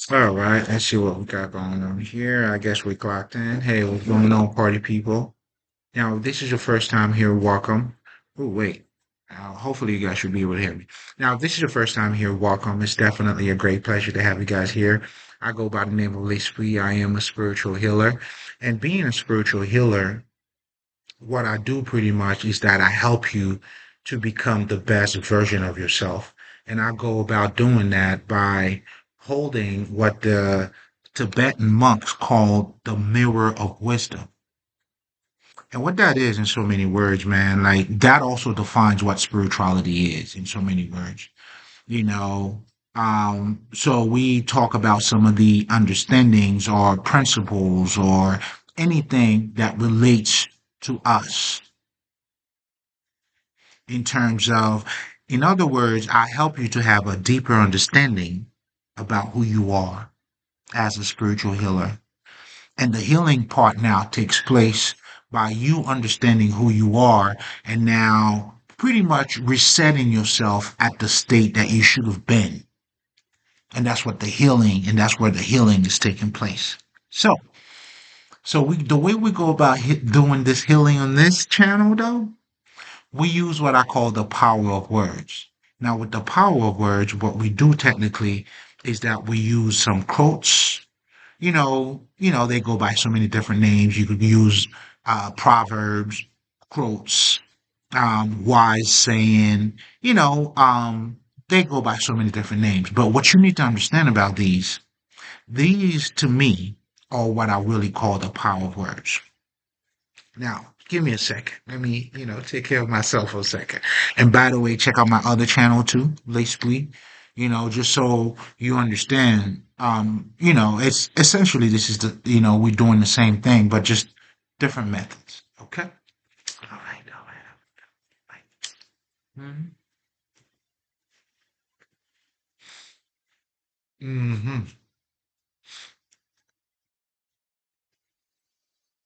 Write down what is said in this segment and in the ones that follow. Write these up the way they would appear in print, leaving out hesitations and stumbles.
All right, let's see what we got going on here. I guess we clocked in. Hey, what's going on, party people? Now, if this is your first time here, welcome. Oh, wait. Hopefully, you guys should be able to hear me. Now, if this is your first time here, welcome. It's definitely a great pleasure to have you guys here. I go by the name of Lespri. I am a spiritual healer. And being a spiritual healer, what I do pretty much is that I help you to become the best version of yourself. And I go about doing that by holding what the Tibetan monks call the mirror of wisdom. And what that is in so many words, man, like that also defines what spirituality is in so many words. You know, so we talk about some of the understandings or principles or anything that relates to us in terms of, in other words, I help you to have a deeper understanding about who you are as a spiritual healer. And the healing part now takes place by you understanding who you are and now pretty much resetting yourself at the state that you should have been. And that's what the healing, and that's where the healing is taking place. So the way we go about doing this healing on this channel, though, we use what I call the power of words. Now, with the power of words, what we do technically is that we use some quotes. They go by so many different names. You could use proverbs, quotes, wise saying. They go by so many different names. But what you need to understand about these to me are what I really call the power of words. Now, give me a second. Let me, take care of myself for a second. And by the way, check out my other channel too, Lespri. Just so you understand, it's essentially this is we're doing the same thing, but just different methods. Okay? All right, all right, all right. Mm-hmm. Mm-hmm.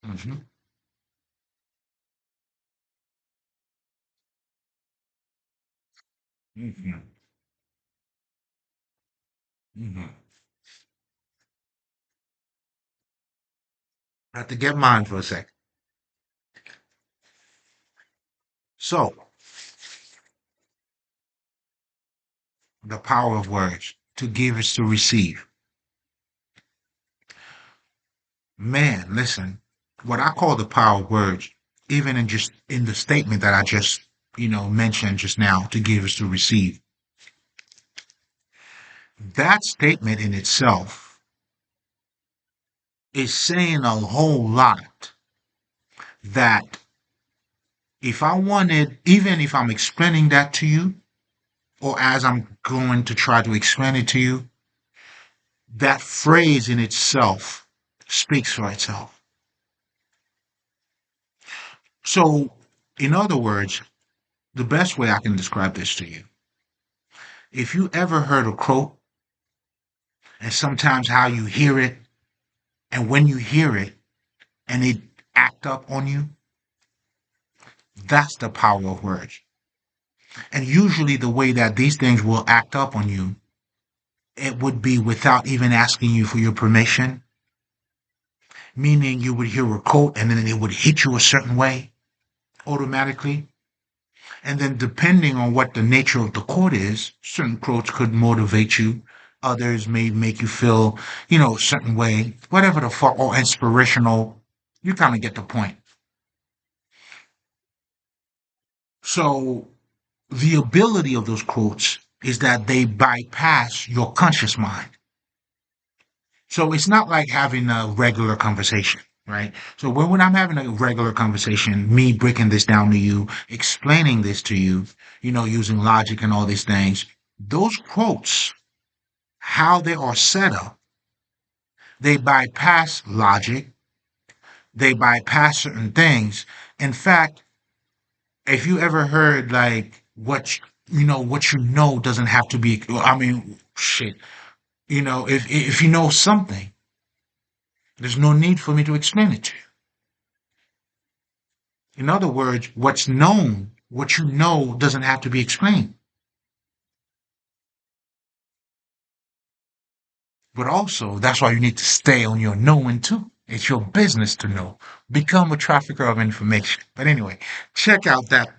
Mm-hmm. Mm-hmm. Mm-hmm. I have to get mine for a second. So, the power of words to give is to receive. Man, listen, what I call the power of words, even in just in the statement that I just, mentioned just now, to give is to receive. That statement in itself is saying a whole lot that if I wanted, even if I'm explaining that to you, or as I'm going to try to explain it to you, that phrase in itself speaks for itself. So, in other words, the best way I can describe this to you, if you ever heard a quote and sometimes how you hear it and when you hear it and it act up on you, that's the power of words. And usually the way that these things will act up on you, it would be without even asking you for your permission, meaning you would hear a quote and then it would hit you a certain way automatically. And then depending on what the nature of the quote is, certain quotes could motivate you. Others may make you feel, a certain way, whatever the fuck, or inspirational. You kind of get the point. So the ability of those quotes is that they bypass your conscious mind. So it's not like having a regular conversation, right? So when I'm having a regular conversation, me breaking this down to you, explaining this to you, using logic and all these things, those quotes, how they are set up, they bypass logic, they bypass certain things. In fact, if you ever heard like what you know doesn't have to be, I mean, shit. If you know something, there's no need for me to explain it to you. In other words, what's known, what you know, doesn't have to be explained. But also, that's why you need to stay on your knowing too. It's your business to know. Become a trafficker of information. But anyway, check out that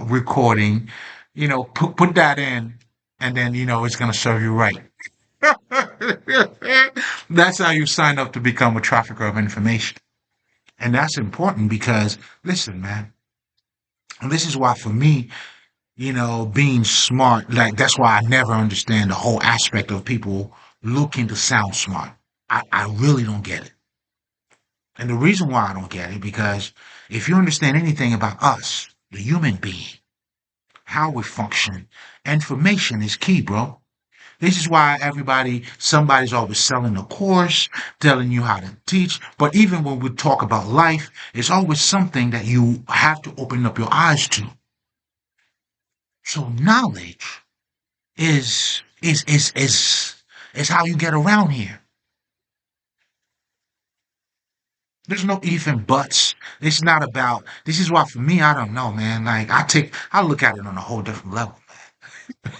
recording. Put that in, and then it's gonna serve you right. That's how you sign up to become a trafficker of information. And that's important because, listen, man, and this is why for me, being smart, like that's why I never understand the whole aspect of people looking to sound smart. I really don't get it. And the reason why I don't get it, because if you understand anything about us, the human being, how we function, information is key, bro. This is why somebody's always selling a course, telling you how to teach. But even when we talk about life, it's always something that you have to open up your eyes to. So knowledge is how you get around here. There's no if and buts. It's not about. This is why for me, I don't know, man. Like I look at it on a whole different level.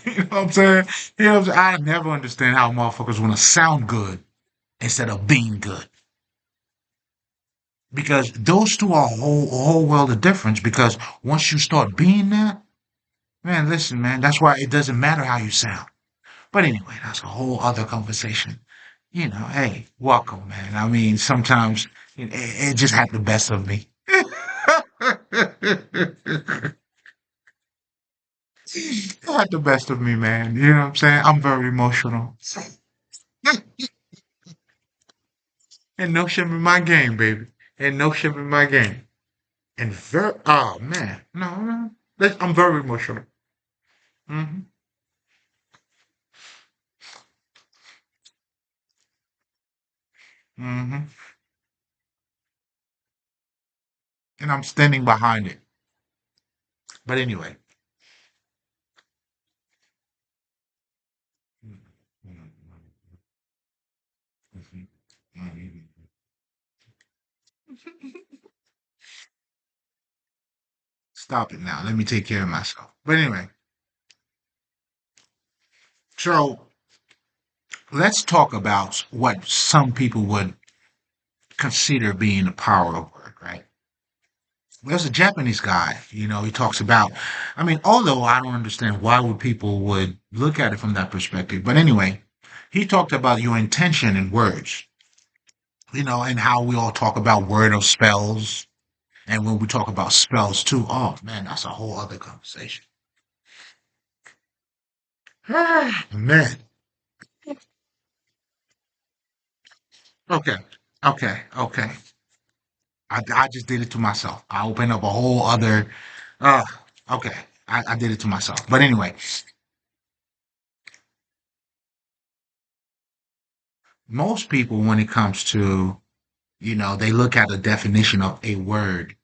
You know what I'm saying? I never understand how motherfuckers want to sound good instead of being good. Because those two are a whole world of difference. Because once you start being that, man, listen, man, that's why it doesn't matter how you sound. But anyway, that's a whole other conversation. Hey, welcome, man. I mean, sometimes it just had the best of me. It had the best of me, man. You know what I'm saying? I'm very emotional. And no shame in my game, baby. And no shame in my game. And oh man, no, no. I'm very emotional. Hmm. Hmm. And I'm standing behind it. But anyway. Stop it now. Let me take care of myself. But anyway, so let's talk about what some people would consider being the power of work, right? There's a Japanese guy, he talks about, I mean, although I don't understand why would people would look at it from that perspective, but anyway, he talked about your intention in words, and how we all talk about word of spells. And when we talk about spells too, oh man, that's a whole other conversation. Man. Okay. Okay. Okay. I just did it to myself. I opened up a whole other, uh, okay. I did it to myself. But anyway, most people, when it comes to, they look at the definition of a word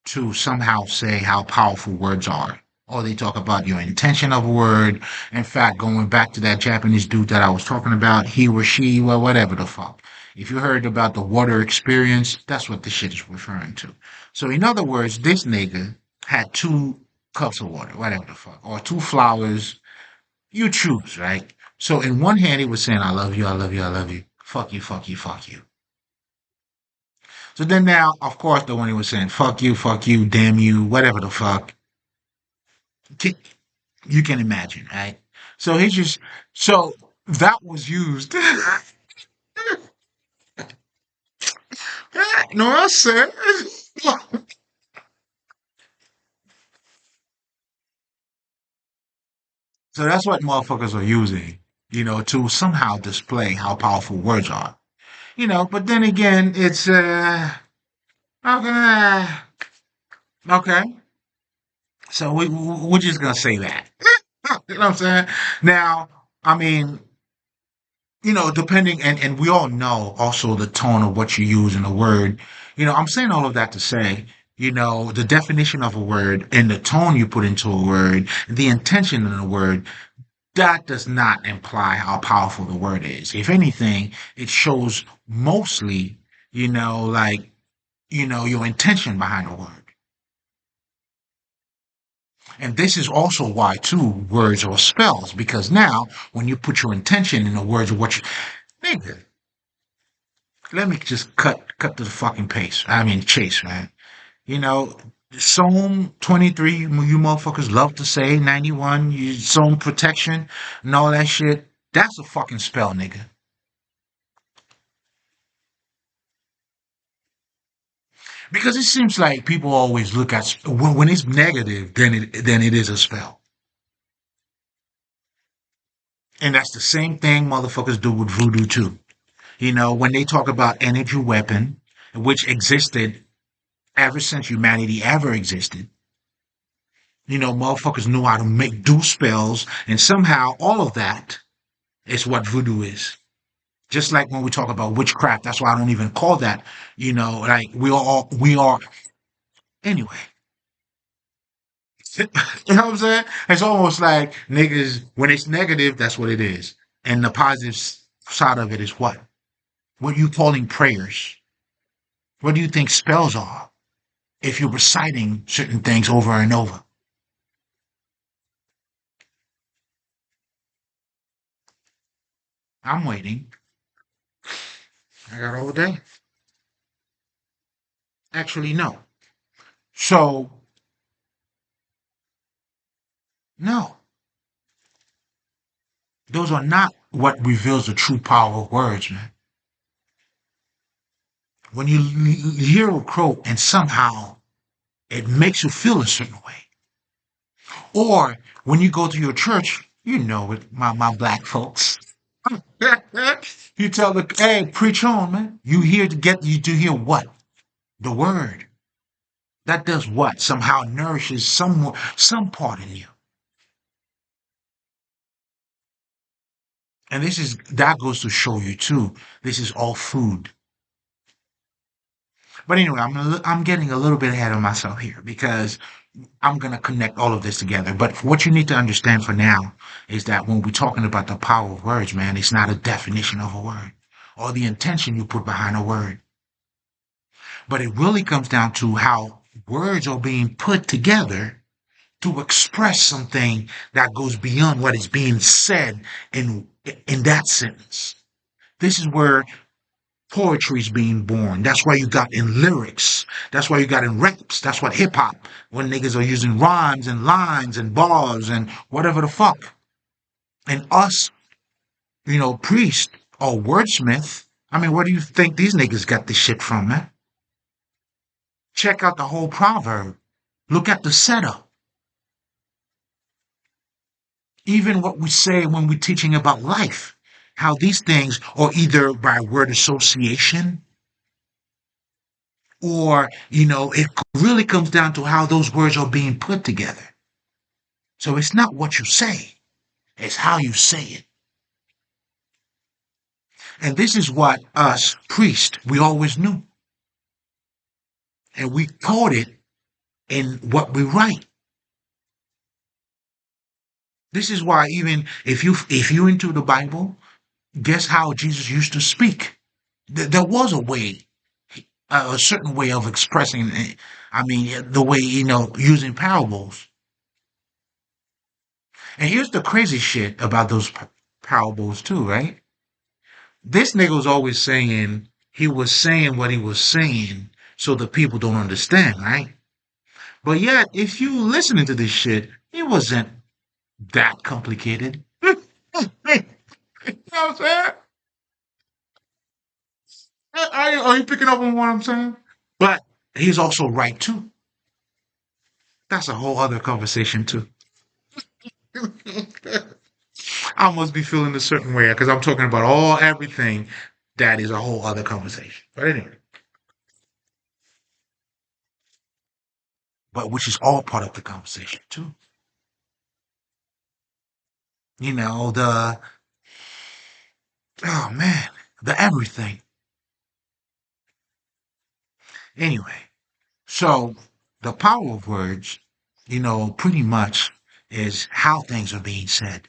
to somehow say how powerful words are. Or they talk about your intention of a word. In fact, going back to that Japanese dude that I was talking about, he or she, well, whatever the fuck. If you heard about the water experience, that's what the shit is referring to. So, in other words, this nigga had two cups of water, whatever the fuck, or two flowers. You choose, right? So, in one hand, he was saying, I love you, I love you, I love you. Fuck you, fuck you, fuck you. So then now, of course, the one he was saying, fuck you, damn you, whatever the fuck. You can imagine, right? So he just, so that was used. No, I said. So that's what motherfuckers are using, to somehow display how powerful words are. But then again, it's, okay. Okay. So we're just going to say that. You know what I'm saying? Now, I mean, depending, and we all know also the tone of what you use in a word. I'm saying all of that to say, the definition of a word and the tone you put into a word, the intention in a word, that does not imply how powerful the word is. If anything, it shows mostly, like, your intention behind a word. And this is also why, too, words are spells, because now when you put your intention in the words of what you, nigga, let me just cut to the fucking pace. I mean, chase, man. You know, Psalm 23, you motherfuckers love to say 91, you Psalm protection and all that shit. That's a fucking spell, nigga. Because it seems like people always look at when it's negative, then it is a spell. And that's the same thing motherfuckers do with voodoo too. When they talk about energy weapon, which existed ever since humanity ever existed, motherfuckers knew how to do spells, and somehow all of that is what voodoo is. Just like when we talk about witchcraft, that's why I don't even call that, like we are anyway. You know what I'm saying? It's almost like niggas, when it's negative, that's what it is. And the positive side of it is what? What are you calling prayers? What do you think spells are if you're reciting certain things over and over? I'm waiting. I got all day. Actually, no. So, no. Those are not what reveals the true power of words, man. When you hear a quote and somehow it makes you feel a certain way, or when you go to your church, you know it, my black folks. You tell the hey, preach on, man. You here to get you to hear what? The word. That does what? Somehow nourishes some part in you. And that goes to show you too. This is all food. But anyway, I'm getting a little bit ahead of myself here because I'm gonna connect all of this together. But what you need to understand for now is that when we're talking about the power of words, man, it's not a definition of a word or the intention you put behind a word. But it really comes down to how words are being put together to express something that goes beyond what is being said in that sentence. This is where poetry is being born. That's why you got in lyrics. That's why you got in raps. That's what hip hop, when niggas are using rhymes and lines and bars and whatever the fuck. And us, priest or wordsmith, I mean, where do you think these niggas got this shit from, man? Check out the whole proverb. Look at the setup. Even what we say when we're teaching about life, how these things are either by word association or, it really comes down to how those words are being put together. So it's not what you say, it's how you say it. And this is what us priests, we always knew. And we caught it in what we write. This is why even if you into the Bible, guess how Jesus used to speak? There was a way, a certain way of expressing. I mean, the way using parables. And here's the crazy shit about those parables too, right? This nigga was always saying he was saying what he was saying so the people don't understand, right? But yet, if you listening to this shit, it wasn't that complicated. You know what I'm saying? Are you picking up on what I'm saying? But he's also right too. That's a whole other conversation too. I must be feeling a certain way because I'm talking about everything that is a whole other conversation. But anyway, but which is all part of the conversation too. The oh man, the everything. Anyway, so the power of words, pretty much is how things are being said.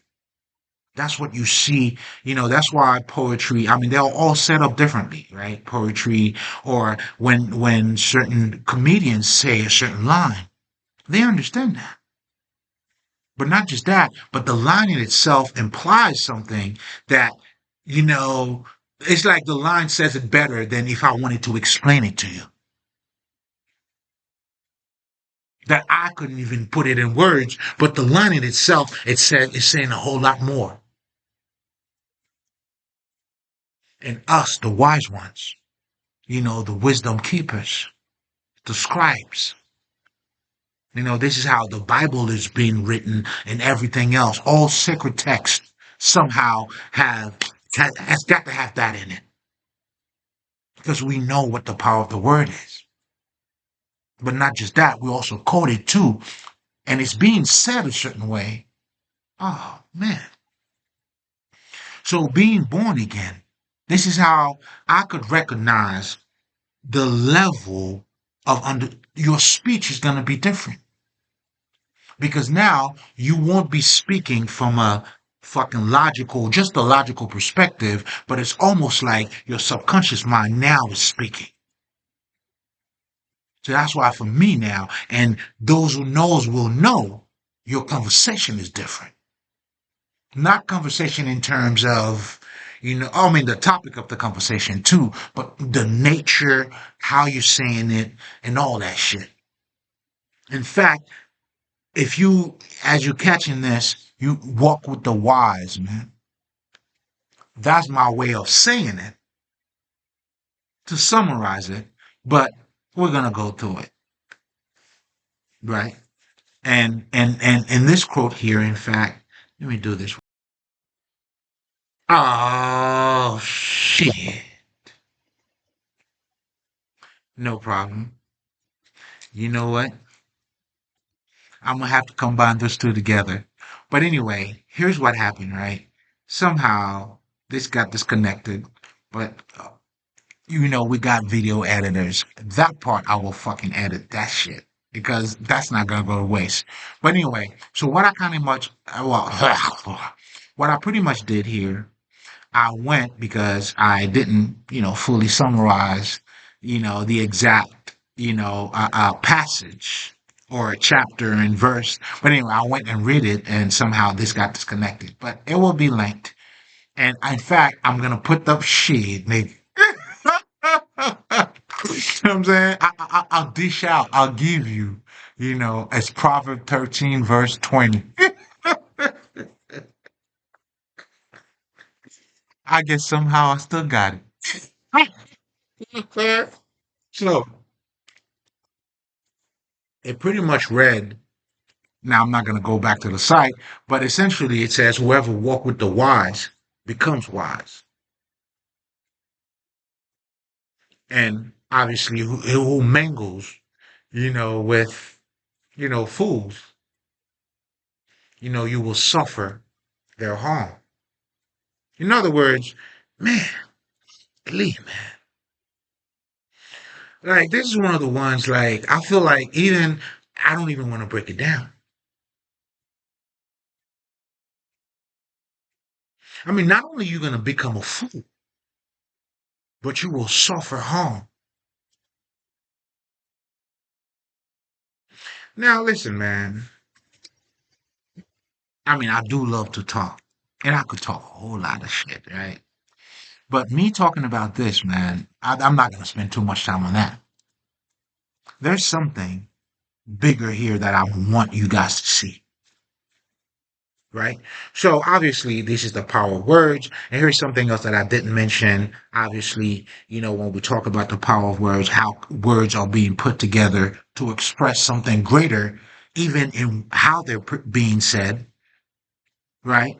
That's what you see. That's why poetry, I mean, they're all set up differently, right? Poetry, or when certain comedians say a certain line, they understand that. But not just that, but the line in itself implies something that, you know, it's like the line says it better than if I wanted to explain it to you. That I couldn't even put it in words, but the line in itself, it said, is saying a whole lot more. And us, the wise ones, the wisdom keepers, the scribes. This is how the Bible is being written and everything else. All sacred texts somehow has got to have that in it because we know what the power of the word is. But not just that, we also quote it too, and it's being said a certain way. Oh man. So being born again, this is how I could recognize the level of under your speech is going to be different because now you won't be speaking from a fucking logical, just a logical perspective, but it's almost like your subconscious mind now is speaking. So that's why for me now, and those who knows will know, your conversation is different. Not conversation in terms of, I mean, the topic of the conversation too, but the nature, how you're saying it, and all that shit. In fact, if you, as you're catching this, you walk with the wise, man. That's my way of saying it to summarize it, but we're gonna go through it, right? And this quote here, in fact, let me do this. Oh shit. No problem. You know what? I'm gonna have to combine those two together. But anyway, here's what happened, right? Somehow this got disconnected, but we got video editors. That part I will fucking edit that shit because that's not gonna go to waste. But anyway, so what I kind of much, well, what I pretty much did here, I went because I didn't, fully summarize, the exact, passage or a chapter and verse. But anyway, I went and read it and somehow this got disconnected. But it will be linked. And in fact, I'm going to put up shit, maybe. You know what I'm saying? I'll dish out, I'll give you, as Proverb 13, verse 20. I guess somehow I still got it. So it pretty much read, now I'm not going to go back to the site, but essentially it says whoever walk with the wise becomes wise. And obviously who mingles, with, fools, you will suffer their harm. In other words, man, believe man. Like this is one of the ones like I feel like even I don't even want to break it down. I mean, not only are you gonna become a fool, but you will suffer harm. Now listen, man. I mean, I do love to talk. And I could talk a whole lot of shit, right? But me talking about this, man, I'm not gonna spend too much time on that. There's something bigger here that I want you guys to see. Right? So obviously, this is the power of words. And here's something else that I didn't mention. Obviously, when we talk about the power of words, how words are being put together to express something greater, even in how they're being said, right?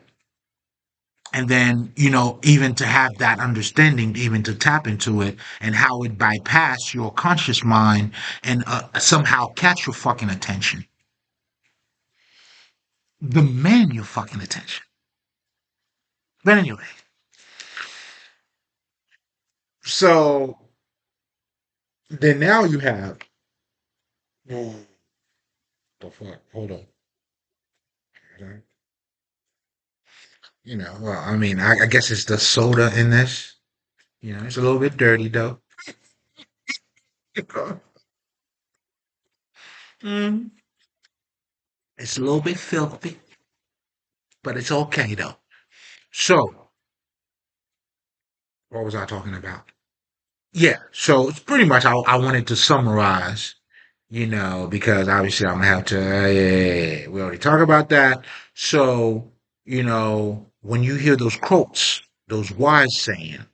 And then, even to have that understanding, even to tap into it and how it bypass your conscious mind and somehow catch your fucking attention. Demand your fucking attention. But anyway, so then now you have, oh, the fuck, hold on. Well, I mean, I guess it's the soda in this. It's a little bit dirty though. Mm. It's a little bit filthy. but it's okay though. So, what was I talking about? Yeah, so it's pretty much I wanted to summarize, because obviously I'm gonna have to. Yeah, we already talked about that. So, when you hear those quotes, those wise saying,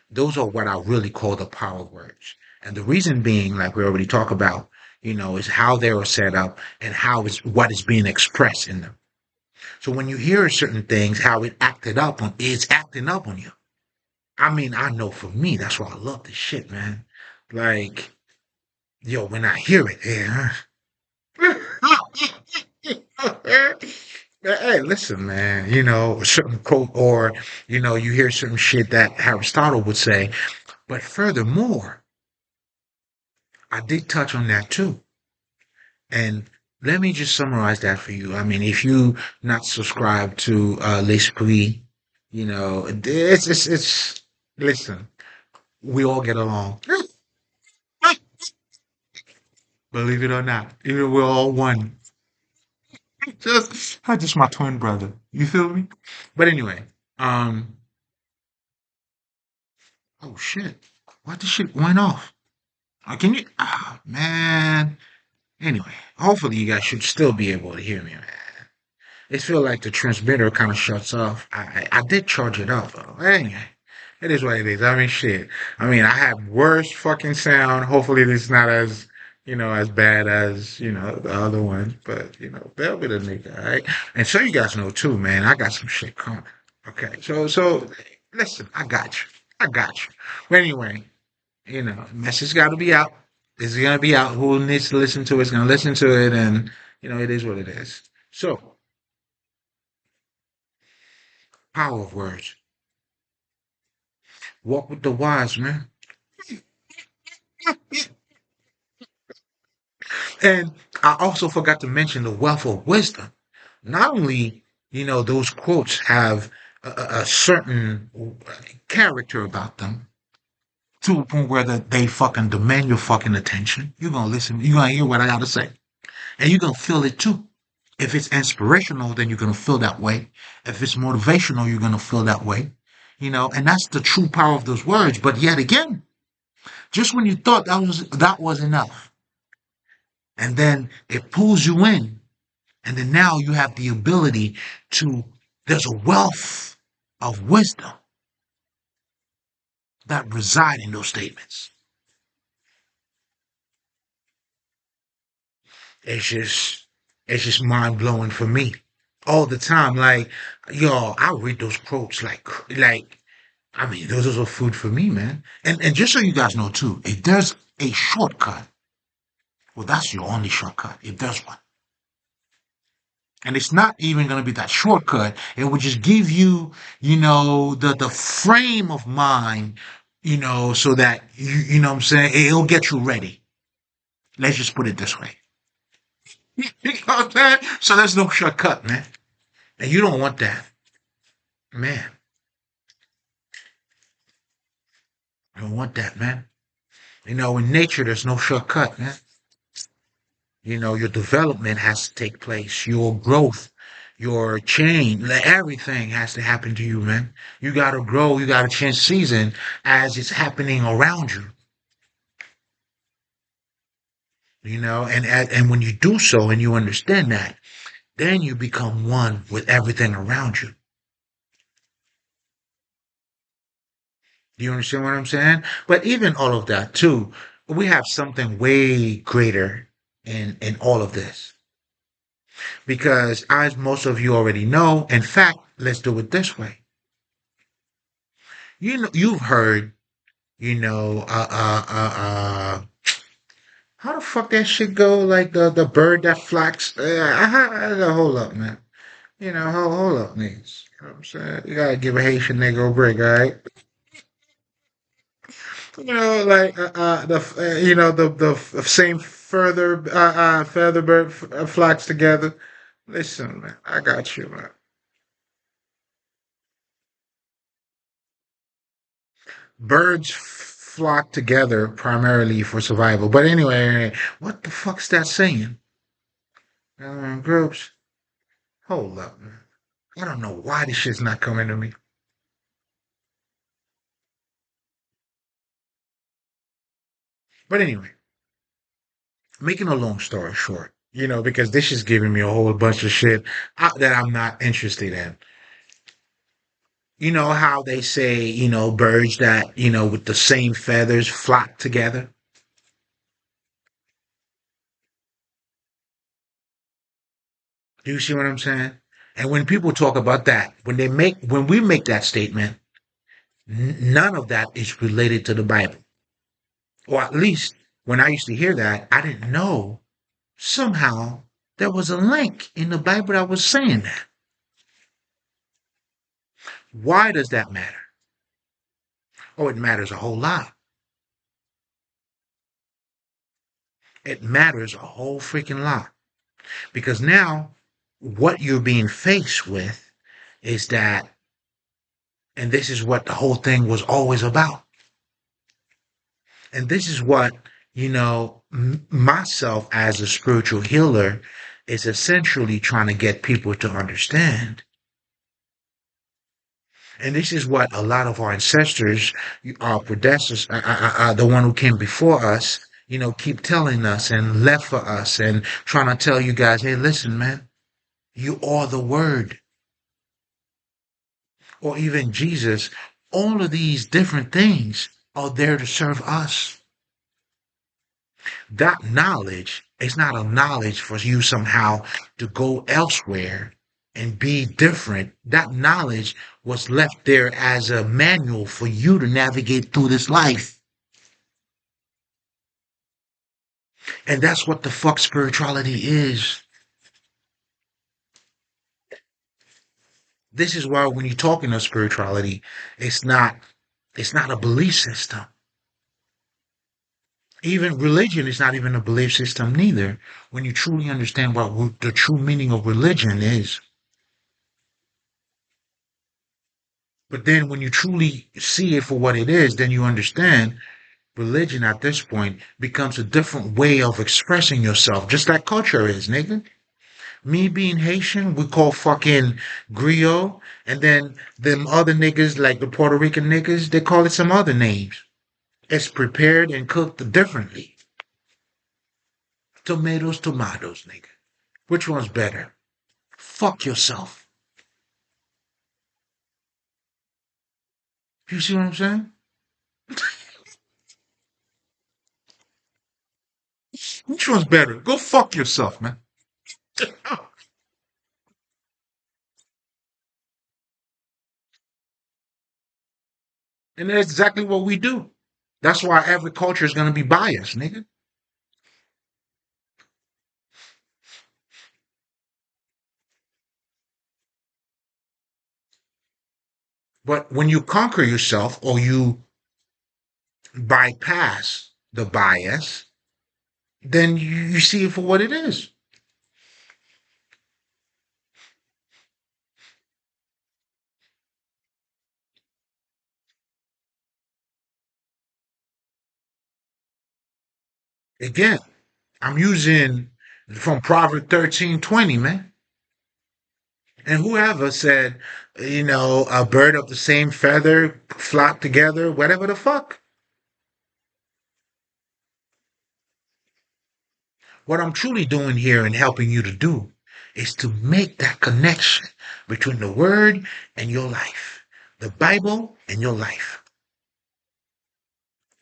those are what I really call the power words. And the reason being, like we already talked about, is how they are set up and what is being expressed in them. So when you hear certain things, how it's acting up on you. I mean, I know for me, that's why I love this shit, man. Like, yo, when I hear it, yeah. Hey, listen, man, a certain quote, or, you hear certain shit that Aristotle would say. But furthermore, I did touch on that too. And let me just summarize that for you. I mean, if you not subscribed to Lespri, listen, we all get along. Believe it or not, even we're all one. Just my twin brother. You feel me? But anyway, um, oh shit, what the shit went off? Can you? Ah, man. Anyway, hopefully you guys should still be able to hear me, man. It feel like the transmitter kind of shuts off. I did charge it up though. Anyway, it is what it is. I mean, shit. I mean, I have worse fucking sound. Hopefully, it's not as bad as the other ones. But they'll be the nigga, all right? And so you guys know too, man. I got some shit coming. Okay, so listen, I got you. I got you. But anyway, message got to be out. It's gonna be out. Who needs to listen to it's gonna listen to it, and it is what it is. So, power of words. Walk with the wise, man. And I also forgot to mention the wealth of wisdom. Not only, those quotes have a certain character about them to a point where they fucking demand your fucking attention. You're gonna listen. You're gonna hear what I gotta say, and you're gonna feel it too. If it's inspirational, then you're gonna feel that way. If it's motivational, you're gonna feel that way. And that's the true power of those words. But yet again, just when you thought that was enough, and then it pulls you in, and then now you have the ability to, there's a wealth of wisdom that reside in those statements. It's just it's just mind blowing for me all the time. Like, yo, I read those quotes like I mean, those are food for me, man. And just so you guys know too, if there's a shortcut, well, that's your only shortcut, if there's one. And it's not even going to be that shortcut. It will just give you, the frame of mind, so that you know what I'm saying? It'll get you ready. Let's just put it this way. You know what I'm saying? So there's no shortcut, man. And you don't want that. Man, you don't want that, man. In nature, there's no shortcut, man. Your development has to take place, your growth, your change, like everything has to happen to you, man. You gotta grow, you gotta change season as it's happening around you, and when you do so and you understand that, then you become one with everything around you. Do you understand what I'm saying? But even all of that too, we have something way greater in all of this. Because as most of you already know, in fact, let's do it this way. You've heard, you know, uh, uh, uh, uh, how the fuck that shit go? Like the bird that flocks. Hold up, man. Hold up, niggas. You know what I'm saying? You gotta give a Haitian nigga a break, all right? Like the same feather bird flocks together. Listen, man, I got you, man. Birds flock together primarily for survival. But anyway, what the fuck's that saying? Groups. Hold up, man. I don't know why this shit's not coming to me. But anyway, making a long story short, because this is giving me a whole bunch of shit that I'm not interested in. You know how they say, birds that, with the same feathers flock together? Do you see what I'm saying? And when people talk about that, when we make that statement, none of that is related to the Bible. Or at least when I used to hear that, I didn't know somehow there was a link in the Bible that was saying that. Why does that matter? Oh, it matters a whole lot. It matters a whole freaking lot. Because now what you're being faced with is that, and this is what the whole thing was always about. And this is what, myself as a spiritual healer is essentially trying to get people to understand. And this is what a lot of our ancestors, our predecessors, the one who came before us, keep telling us and left for us and trying to tell you guys, hey, listen, man, you are the word. Or even Jesus, all of these different things are there to serve us. That knowledge is not a knowledge for you somehow to go elsewhere and be different. That knowledge was left there as a manual for you to navigate through this life. And that's what the fuck spirituality is. This is why when you're talking of spirituality, it's not it's not a belief system. Even religion is not even a belief system neither. When you truly understand what the true meaning of religion is. But then when you truly see it for what it is, then you understand religion at this point becomes a different way of expressing yourself, just like culture is, nigga. Me being Haitian, we call fucking griot, and then them other niggas, like the Puerto Rican niggas, they call it some other names. It's prepared and cooked differently. Tomatoes, nigga. Which one's better? Fuck yourself. You see what I'm saying? Which one's better? Go fuck yourself, man. And that's exactly what we do. That's why every culture is going to be biased, nigga. But when you conquer yourself or you bypass the bias, then you see it for what it is. Again, I'm using from Proverbs 13:20, man. And whoever said, a bird of the same feather flock together, whatever the fuck. What I'm truly doing here and helping you to do is to make that connection between the word and your life, the Bible and your life.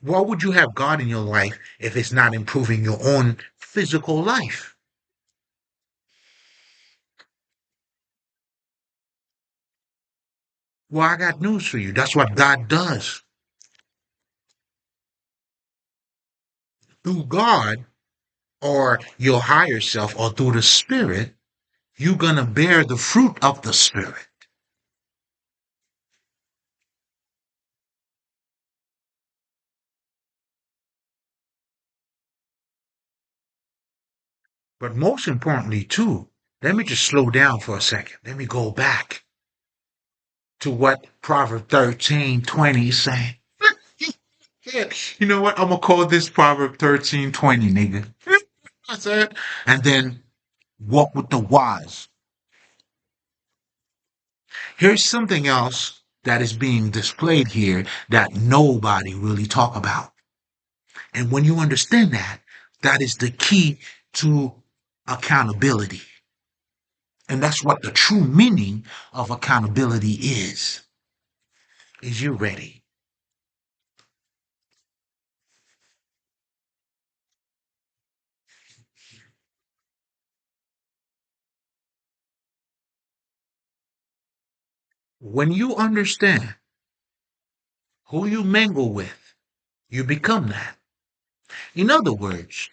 Why would you have God in your life if it's not improving your own physical life? Well, I got news for you. That's what God does. Through God or your higher self or through the Spirit, you're going to bear the fruit of the Spirit. But most importantly, too, let me just slow down for a second. Let me go back to what Proverbs 13:20 is saying. Yeah, you know what? I'm going to call this Proverb 13:20, nigga. That's it. And then walk with the wise. Here's something else that is being displayed here that nobody really talk about. And when you understand that, that is the key to accountability. And that's what the true meaning of accountability is. Is you ready? When you understand who you mingle with, you become that. In other words,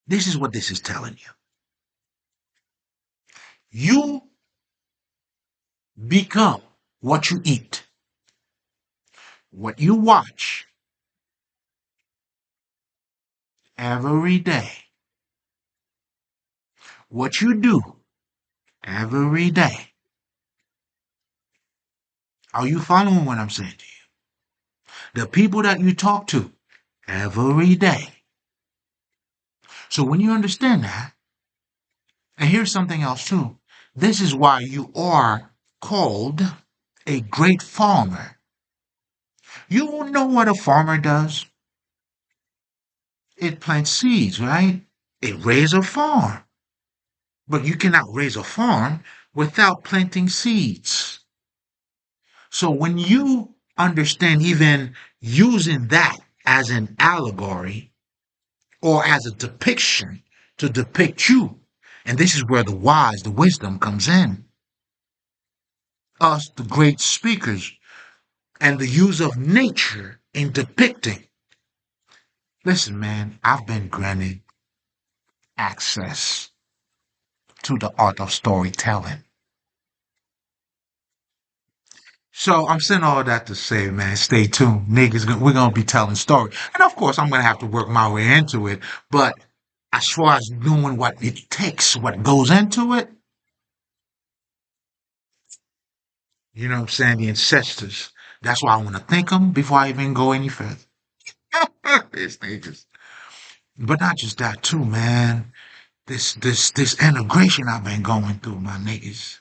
this is what this is telling you. You become what you eat, what you watch every day, what you do every day. Are you following what I'm saying to you? The people that you talk to every day. So when you understand that, and here's something else too. This is why you are called a great farmer. You know what a farmer does? It plants seeds, right? It raises a farm. But you cannot raise a farm without planting seeds. So when you understand even using that as an allegory or as a depiction to depict you, and this is where the wise, the wisdom comes in. Us, the great speakers, and the use of nature in depicting. Listen, man, I've been granted access to the art of storytelling. So I'm saying all that to say, man, stay tuned. Niggas, we're gonna be telling stories. And of course, I'm gonna have to work my way into it. But as far as knowing what it takes, what goes into it, you know what I'm saying? The ancestors. That's why I want to thank them before I even go any further. These niggas. But not just that too, man. This integration I've been going through, my niggas.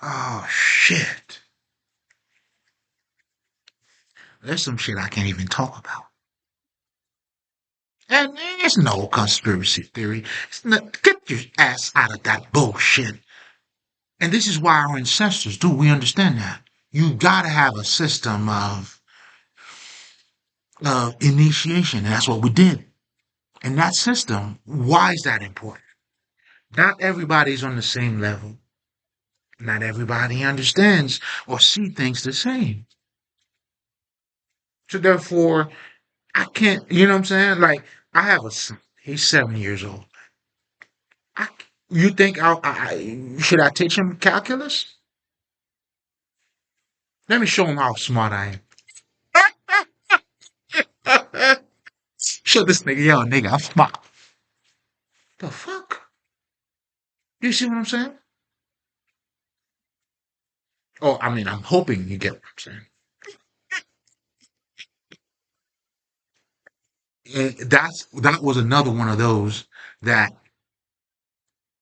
Oh shit. There's some shit I can't even talk about. And there's no conspiracy theory. Get your ass out of that bullshit. And this is why our ancestors do. We understand that. You gotta have a system of initiation. And that's what we did. And that system, why is that important? Not everybody's on the same level. Not everybody understands or see things the same. So therefore, I can't, you know what I'm saying? Like, I have a son. He's 7 years old. I, you think should I teach him calculus? Let me show him how smart I am. Show this nigga, yo, nigga, I'm smart. The fuck? You see what I'm saying? Oh, I mean, I'm hoping you get what I'm saying. And that was another one of those that,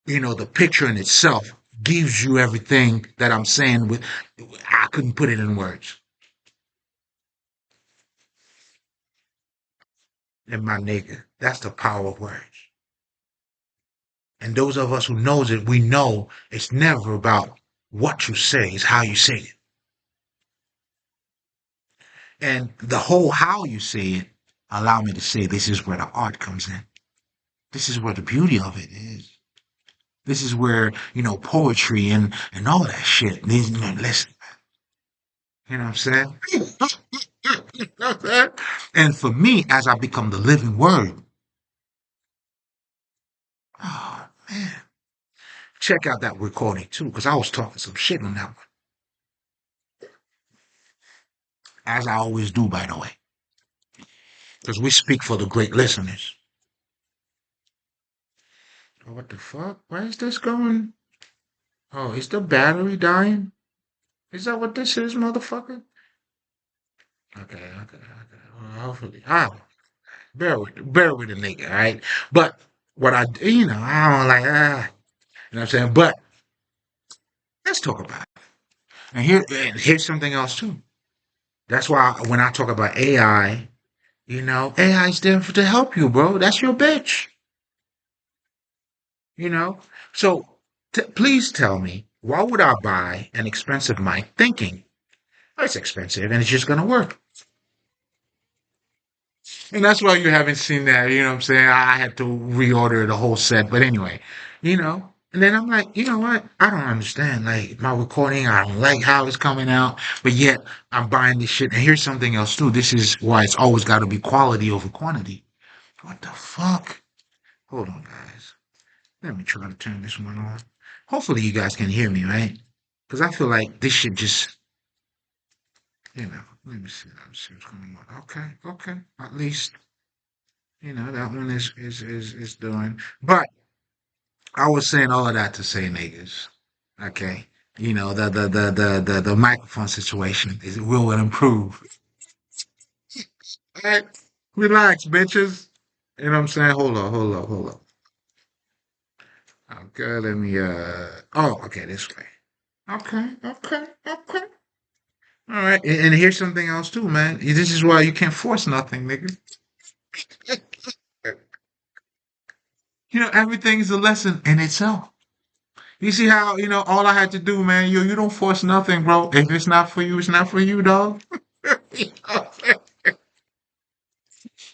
the picture in itself gives you everything that I'm saying with I couldn't put it in words. And my nigga, that's the power of words. And those of us who knows it, we know it's never about what you say, it's how you say it. And the whole how you say it, allow me to say this is where the art comes in. This is where the beauty of it is. This is where, poetry and all that shit. Listen, you know what I'm saying? You know what I'm saying? And for me, as I become the living word, oh man, check out that recording too, because I was talking some shit on that one. As I always do, by the way. Because we speak for the great listeners. Oh, what the fuck? Why is this going? Oh, is the battery dying? Is that what this is, motherfucker? Okay. Well, hopefully. Bear with the nigga, all right? But what I don't like, you know what I'm saying? But Let's talk about it. And here's something else too. That's why when I talk about AI, AI is there to help you, bro. That's your bitch. You know. So please tell me, why would I buy an expensive mic thinking, "Oh, it's expensive and it's just gonna work?" And that's why you haven't seen that. You know what I'm saying? I had to reorder the whole set. But anyway, and then I'm like, you know what? I don't understand. Like my recording, I don't like how it's coming out, but yet I'm buying this shit. And here's something else too. This is why it's always got to be quality over quantity. What the fuck? Hold on, guys. Let me try to turn this one on. Hopefully you guys can hear me, right? Because I feel like this should just, let me see. Let me see what's going on. Okay, okay. At least. That one is doing. But I was saying all of that to say niggas. Okay. The microphone situation is will improve. All right. Relax, bitches. You know what I'm saying? Hold on. Okay, let me okay, this way. Okay. All right. And here's something else too, man. This is why you can't force nothing, nigga. Everything is a lesson in itself. You see how, all I had to do, man, you don't force nothing, bro. If it's not for you, it's not for you, dog. You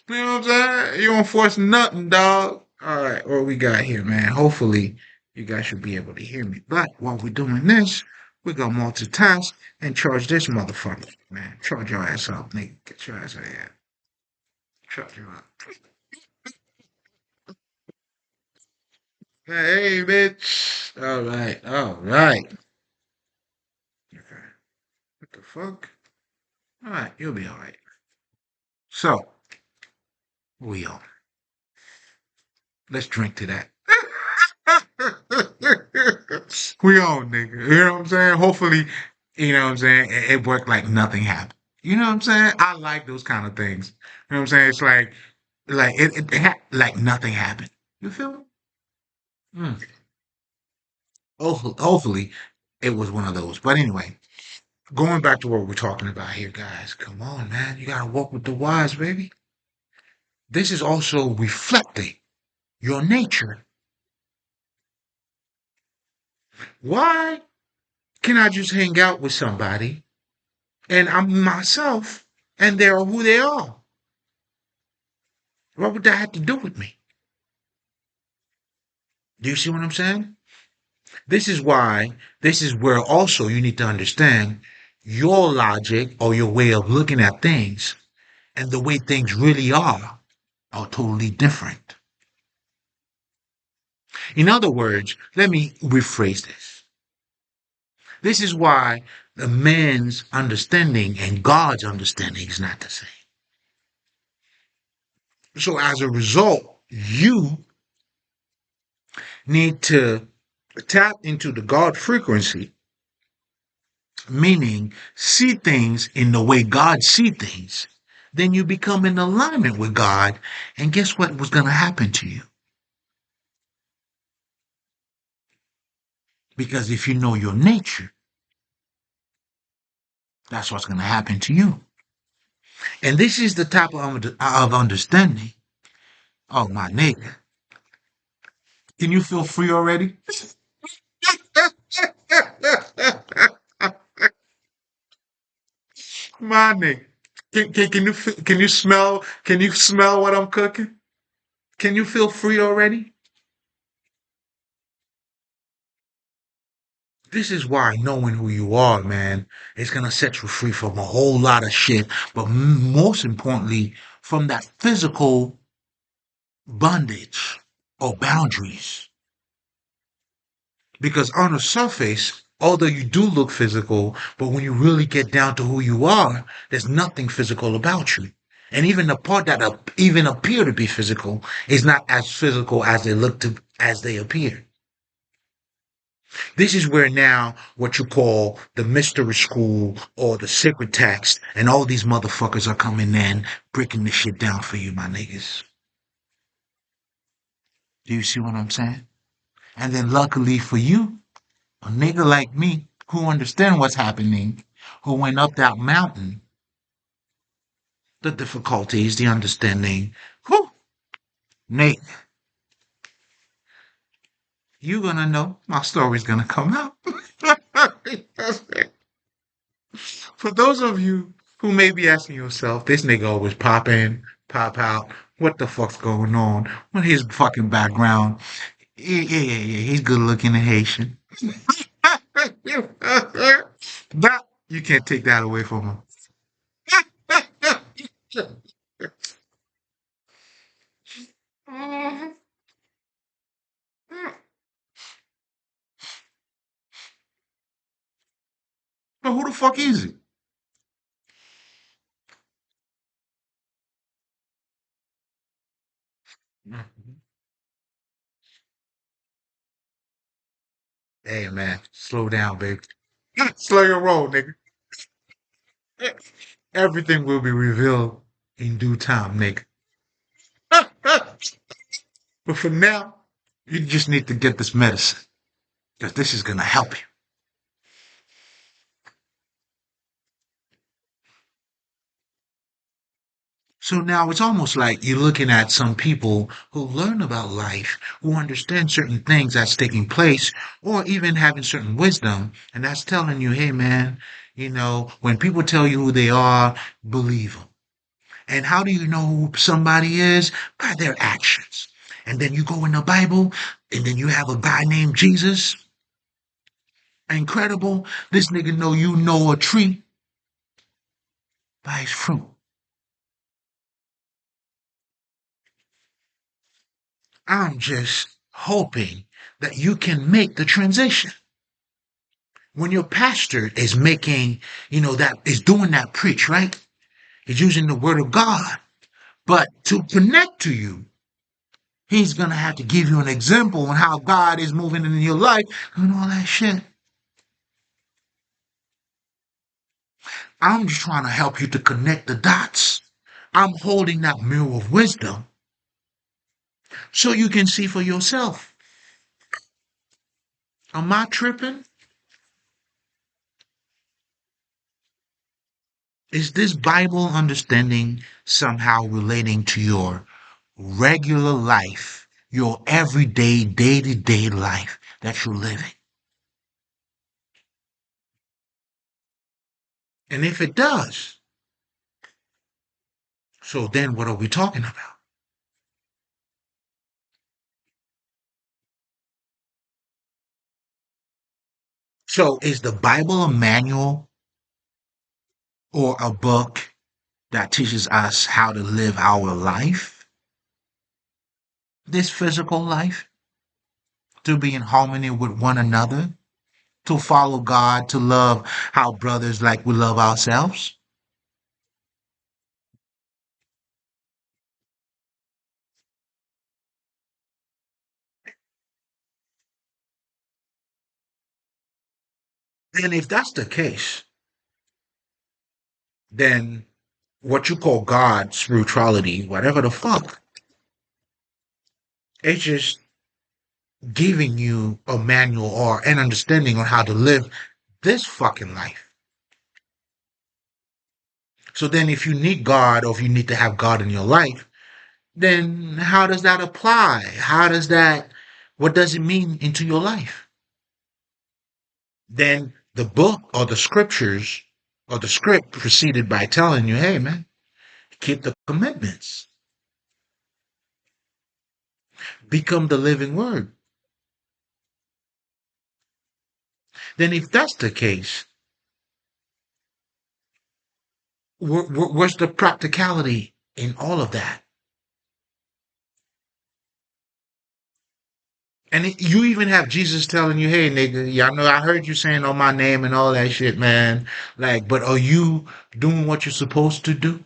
know what I'm saying? You don't force nothing, dog. All right, what we got here, man? Hopefully, you guys should be able to hear me. But while we're doing this, we're gonna multitask and charge this motherfucker, man. Charge your ass up, nigga. Get your ass out of here. Charge you up. Hey, bitch. All right. Okay. What the fuck? All right, you'll be all right. So, we on. Let's drink to that. We on, nigga. You know what I'm saying? Hopefully, you know what I'm saying, it worked like nothing happened. You know what I'm saying? I like those kind of things. You know what I'm saying? It's like nothing happened. You feel me? Mm. Hopefully, it was one of those. But anyway, going back to what we're talking about here, guys. Come on, man. You gotta walk with the wise, baby. This is also reflecting your nature. Why can I just hang out with somebody and I'm myself and they're who they are? What would that have to do with me? Do you see what I'm saying? This is where also you need to understand your logic or your way of looking at things and the way things really are totally different. In other words, let me rephrase this. This is why the man's understanding and God's understanding is not the same. So as a result, you need to tap into the God frequency, meaning see things in the way God see things. Then you become in alignment with God, and guess what was going to happen to you? Because if you know your nature, that's what's going to happen to you. And this is the type of understanding. Oh, my nigga. Can you feel free already? My nigga. Can you smell what I'm cooking? Can you feel free already? This is why knowing who you are, man, is gonna set you free from a whole lot of shit, but most importantly, from that physical bondage or boundaries. Because on the surface, although you do look physical, but when you really get down to who you are, there's nothing physical about you. And even the part that even appear to be physical is not as physical as as they appear. This is where now what you call the mystery school or the sacred text and all these motherfuckers are coming in, breaking this shit down for you, my niggas. Do you see what I'm saying? And then luckily for you, A nigga like me who understand what's happening, who went up that mountain, the difficulties, the understanding. Whew, Nate, you gonna know my story's gonna come out. For those of you who may be asking yourself, this nigga always pop in, pop out. What the fuck's going on? What his fucking background? Yeah, yeah, yeah, yeah. He's good looking and Haitian. That you can't take that away from him. But who the fuck is it? Hey man, slow down, baby. Slow your roll, nigga. Everything will be revealed in due time, nigga. But for now, you just need to get this medicine. Because this is gonna help you. So now it's almost like you're looking at some people who learn about life, who understand certain things that's taking place, or even having certain wisdom, and that's telling you, hey man, when people tell you who they are, believe them. And how do you know who somebody is? By their actions. And then you go in the Bible, and then you have a guy named Jesus. Incredible. This nigga know you know a tree by its fruit. I'm just hoping that you can make the transition. When your pastor is making, that is doing that preach, right? He's using the word of God. But to connect to you, he's going to have to give you an example on how God is moving in your life and all that shit. I'm just trying to help you to connect the dots. I'm holding that mirror of wisdom so you can see for yourself. Am I tripping? Is this Bible understanding somehow relating to your regular life, your everyday, day to day life that you're living? And if it does, so then what are we talking about? So is the Bible a manual or a book that teaches us how to live our life, this physical life, to be in harmony with one another, to follow God, to love our brothers like we love ourselves? And if that's the case, then what you call God, spirituality, whatever the fuck, it's just giving you a manual or an understanding on how to live this fucking life. So then if you need God or if you need to have God in your life, then how does that apply? What does it mean into your life? Then the book or the scriptures or the script proceeded by telling you, hey man, keep the commitments, become the living word. Then if that's the case, where's the practicality in all of that? And you even have Jesus telling you, hey, nigga, yeah, I know I heard you saying on my name and all that shit, man. Like, but are you doing what you're supposed to do?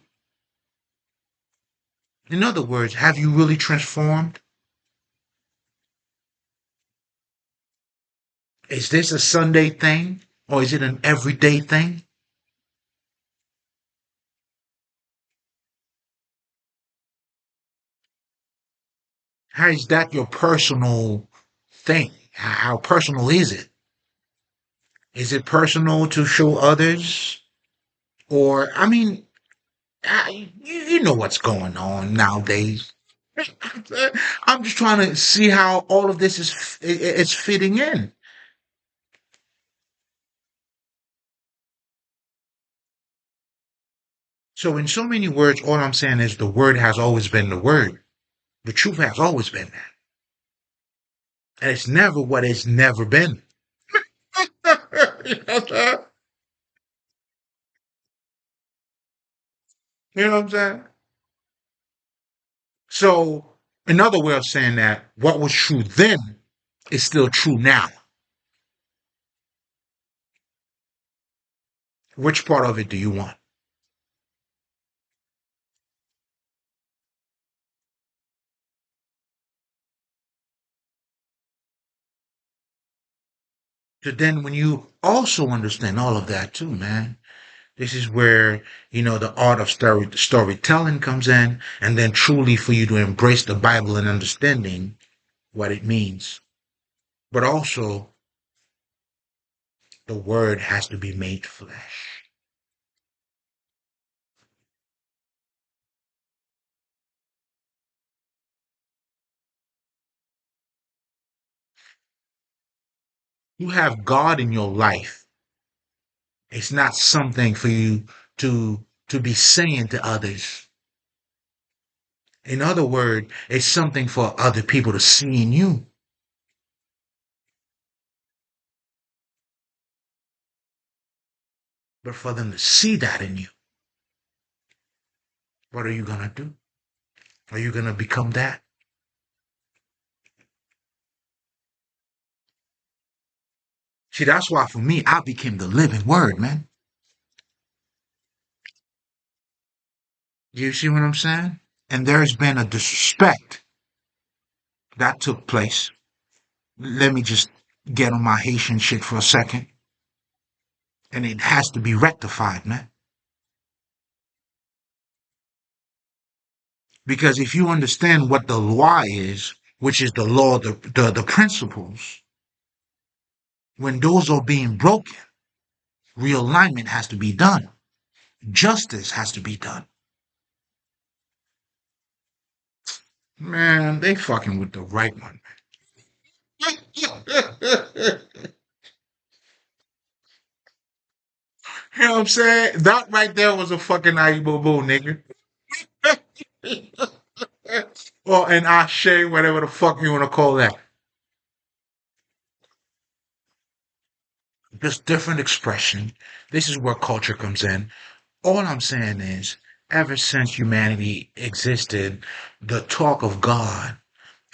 In other words, have you really transformed? Is this a Sunday thing or is it an everyday thing? How is that your personal thing? How personal is it? Is it personal to show others? Or, I mean, you know what's going on nowadays. I'm just trying to see how all of this it's fitting in. So, in so many words, all I'm saying is the word has always been the word. The truth has always been that. And it's never what it's never been. You know what I'm saying? So, another way of saying that, what was true then is still true now. Which part of it do you want? So then when you also understand all of that too, man, this is where, the art of storytelling comes in, and then truly for you to embrace the Bible and understanding what it means. But also, the word has to be made flesh. You have God in your life. It's not something for you to be saying to others. In other words, it's something for other people to see in you. But for them to see that in you, what are you gonna do? Are you gonna become that? See, that's why for me, I became the living word, man. You see what I'm saying? And there's been a disrespect that took place. Let me just get on my Haitian shit for a second. And it has to be rectified, man. Because if you understand what the law is, which is the law, the principles, when those are being broken, realignment has to be done. Justice has to be done. Man, they fucking with the right one. You know what I'm saying? That right there was a fucking Aibobo, nigga. Or an Ashe, whatever the fuck you want to call that. Just different expression. This is where culture comes in. All I'm saying is, ever since humanity existed, the talk of God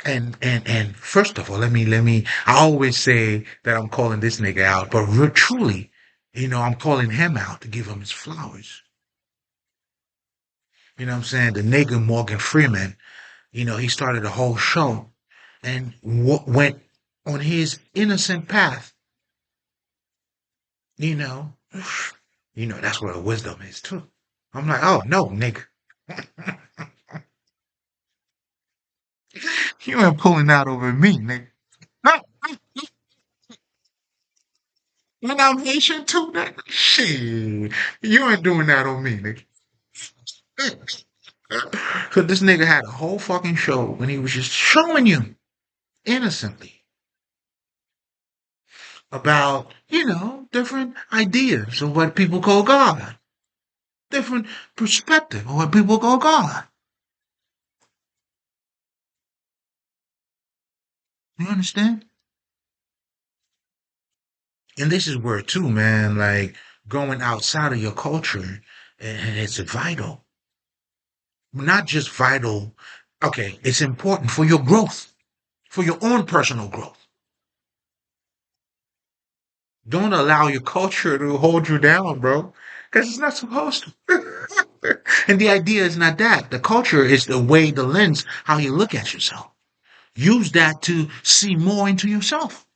and first of all, let me. I always say that I'm calling this nigga out, but truly, I'm calling him out to give him his flowers. You know what I'm saying? The nigga Morgan Freeman, he started a whole show and went on his innocent path. You know, that's where the wisdom is too. I'm like, oh no, nigga, you ain't pulling out over me, nigga. No, and I'm Haitian too, nigga. Shit, you ain't doing that on me, nigga. So this nigga had a whole fucking show when he was just showing you innocently about, different ideas of what people call God, different perspective of what people call God. You understand? And this is where too, man, like going outside of your culture, and it's vital. Not just vital. Okay, it's important for your growth, for your own personal growth. Don't allow your culture to hold you down, bro, because it's not supposed to. And the idea is not that. The culture is the way, the lens, how you look at yourself. Use that to see more into yourself.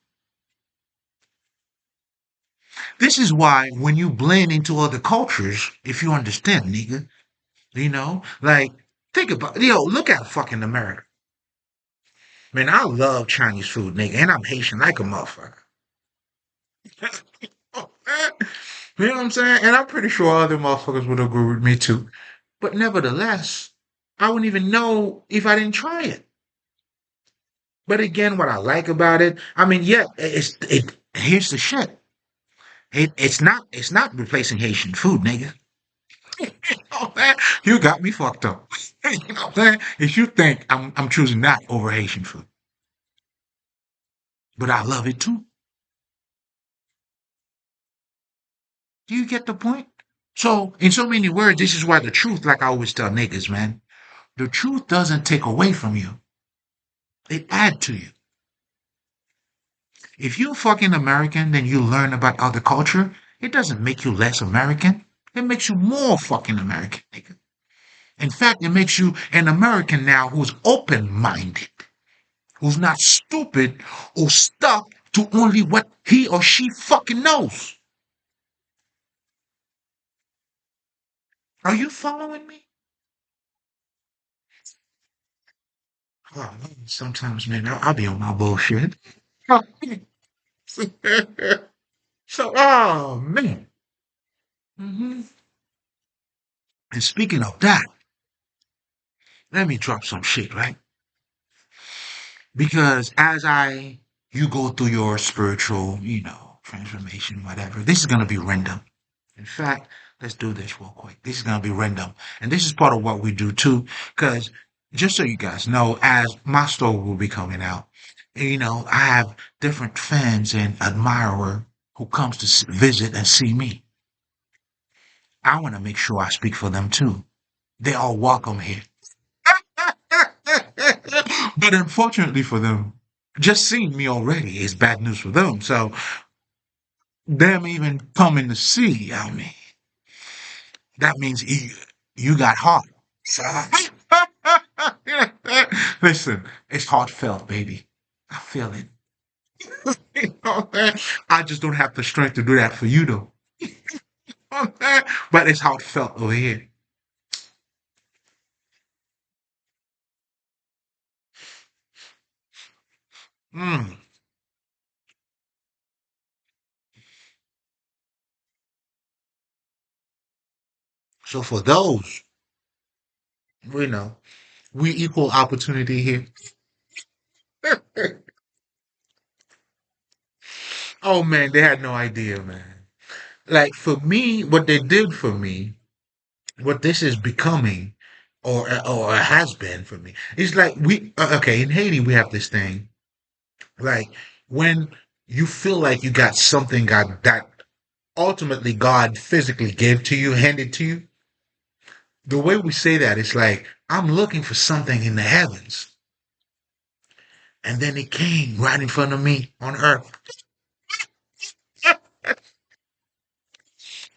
This is why when you blend into other cultures, if you understand, nigga, like, think about, look at fucking America. Man, I love Chinese food, nigga, and I'm Haitian like a motherfucker. You know what I'm saying? And I'm pretty sure other motherfuckers would agree with me too. But nevertheless, I wouldn't even know if I didn't try it. But again, what I like about it, I mean, yeah, it. Here's the shit. It's not replacing Haitian food, nigga. You know what I'm saying? You got me fucked up. You know what I'm saying? If you think I'm choosing that over Haitian food, but I love it too. Do you get the point? So, in so many words, this is why the truth, like I always tell niggas, man, the truth doesn't take away from you. It add to you. If you're fucking American, then you learn about other culture. It doesn't make you less American. It makes you more fucking American, nigga. In fact, it makes you an American now who's open-minded, who's not stupid or stuck to only what he or she fucking knows. Are you following me? Oh, man, sometimes, man, I'll be on my bullshit. So, oh, man. hmm And speaking of that, let me drop some shit, right? Because you go through your spiritual, transformation, whatever, this is going to be random. In fact, let's do this real quick. This is going to be random. And this is part of what we do too. Because just so you guys know, as my story will be coming out, I have different fans and admirer who comes to visit and see me. I want to make sure I speak for them too. They are welcome here. But unfortunately for them, just seeing me already is bad news for them. So them even coming to see, I mean, that means you got heart. So, listen, it's heartfelt, baby. I feel it. You know what I'm saying? I just don't have the strength to do that for you, though. You know what I'm saying? But it's heartfelt over here. Mm. So for those, we know, we equal opportunity here. Oh man, they had no idea, man. Like for me, what they did for me, what this is becoming, or has been for me, is like okay, in Haiti we have this thing, like when you feel like you got something God that ultimately God physically gave to you, handed to you. The way we say that, it's like I'm looking for something in the heavens, and then it came right in front of me on earth.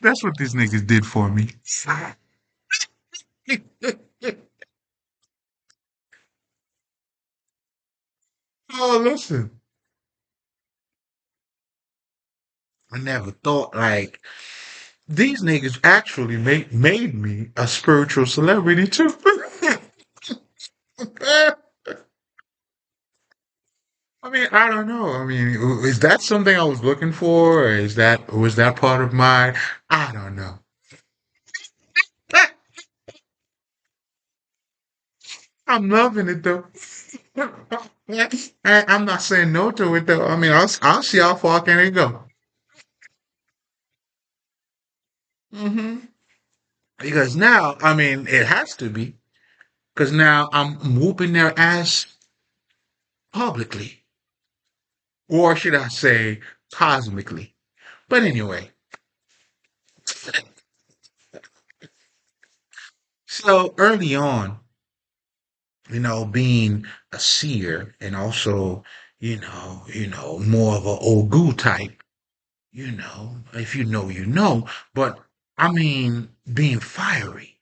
That's what these niggas did for me. Oh, listen. I never thought like these niggas actually made me a spiritual celebrity too. I mean, I don't know. I mean, is that something I was looking for, or was that part of my? I don't know. I'm loving it though. I'm not saying no to it though. I mean, I'll see how far can it go. hmm Because now, I mean, it has to be. Because now I'm whooping their ass publicly, or should I say, cosmically. But anyway, so early on, being a seer and also, more of a Ogu type, if you know, you know. But I mean, being fiery,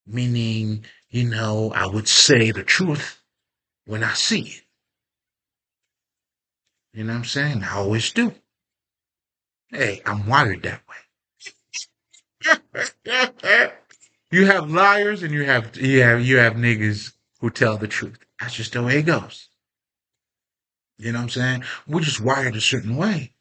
meaning, I would say the truth when I see it. You know what I'm saying? I always do. Hey, I'm wired that way. You have liars and you have niggas who tell the truth. That's just the way it goes. You know what I'm saying? We're just wired a certain way.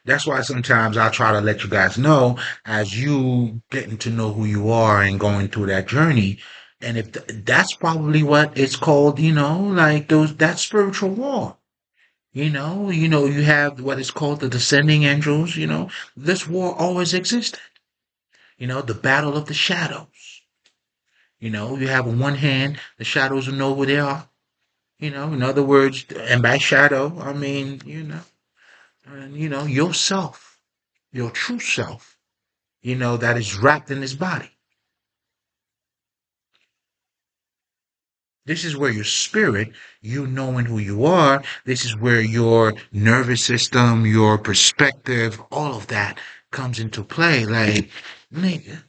That's why sometimes I try to let you guys know as you getting to know who you are and going through that journey. And if that's probably what it's called, like those that spiritual war. You have what is called the descending angels. This war always existed. The battle of the shadows. You have on one hand the shadows who know who they are. In other words, and by shadow, I mean, and yourself, your true self, that is wrapped in this body. This is where your spirit, you knowing who you are, this is where your nervous system, your perspective, all of that comes into play. Like, nigga,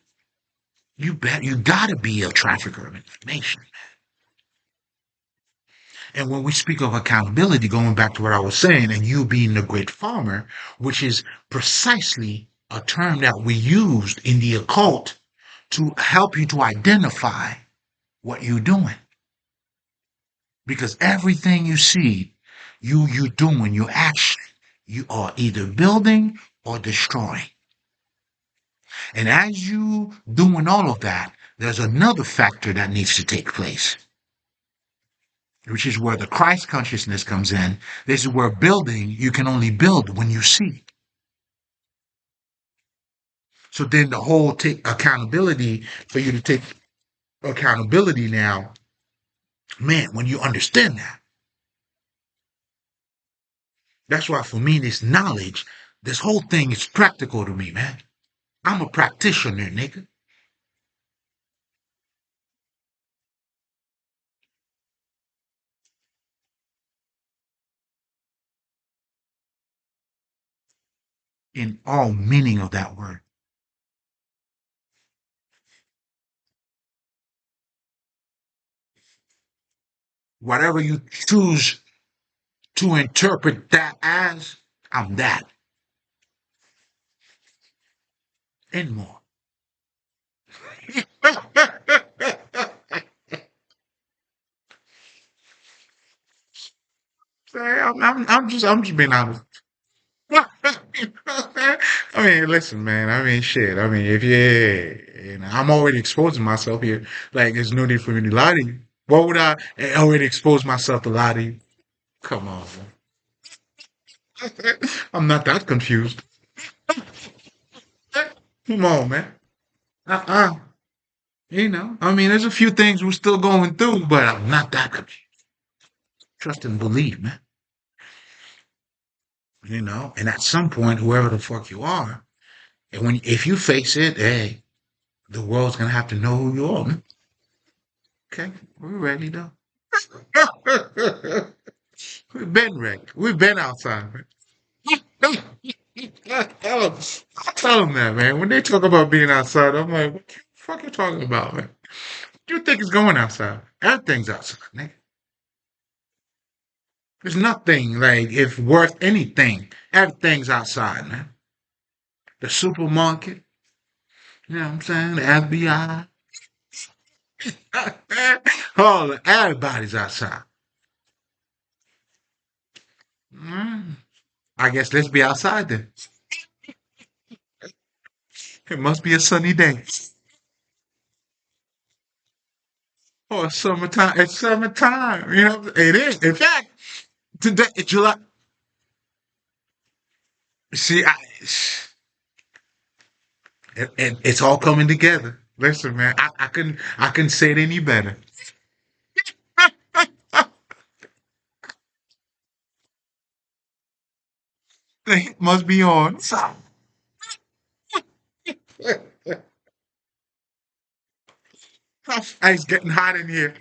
you gotta be a trafficker of information. And when we speak of accountability, going back to what I was saying, and you being the great farmer, which is precisely a term that we used in the occult to help you to identify what you're doing. Because everything you see, you doing, your action, you are either building or destroying. And as you doing all of that, there's another factor that needs to take place, which is where the Christ consciousness comes in. This is where building, you can only build when you see. So then the whole take accountability for you to take accountability now, man, when you understand that, that's why for me, this knowledge, this whole thing is practical to me, man. I'm a practitioner, nigga. In all meaning of that word. Whatever you choose to interpret that as, I'm that and more. I'm just being honest. I mean, listen, man. I mean, shit. I mean, if I'm already exposing myself here. Like, there's no need for me to lie to you. What would I already expose myself to lie to you? Come on, man. I'm not that confused. Come on, man. Uh-uh. I mean, there's a few things we're still going through, but I'm not that confused. Trust and believe, man. And at some point, whoever the fuck you are, and if you face it, hey, the world's gonna have to know who you are, man. Okay, we're ready though. We've been ready. We've been outside, man. I tell them that, man. When they talk about being outside, I'm like, what the fuck you talking about, man? What do you think is going outside? Everything's outside, nigga. There's nothing like if worth anything. Everything's outside, man. The supermarket, you know what I'm saying? The FBI. Everybody's outside. Mm, I guess let's be outside then. It must be a sunny day. Oh, it's summertime. It's summertime. It is. In fact, today, July. See, it's all coming together. Listen, man, I couldn't say it any better. The heat must be on. It's getting hot in here.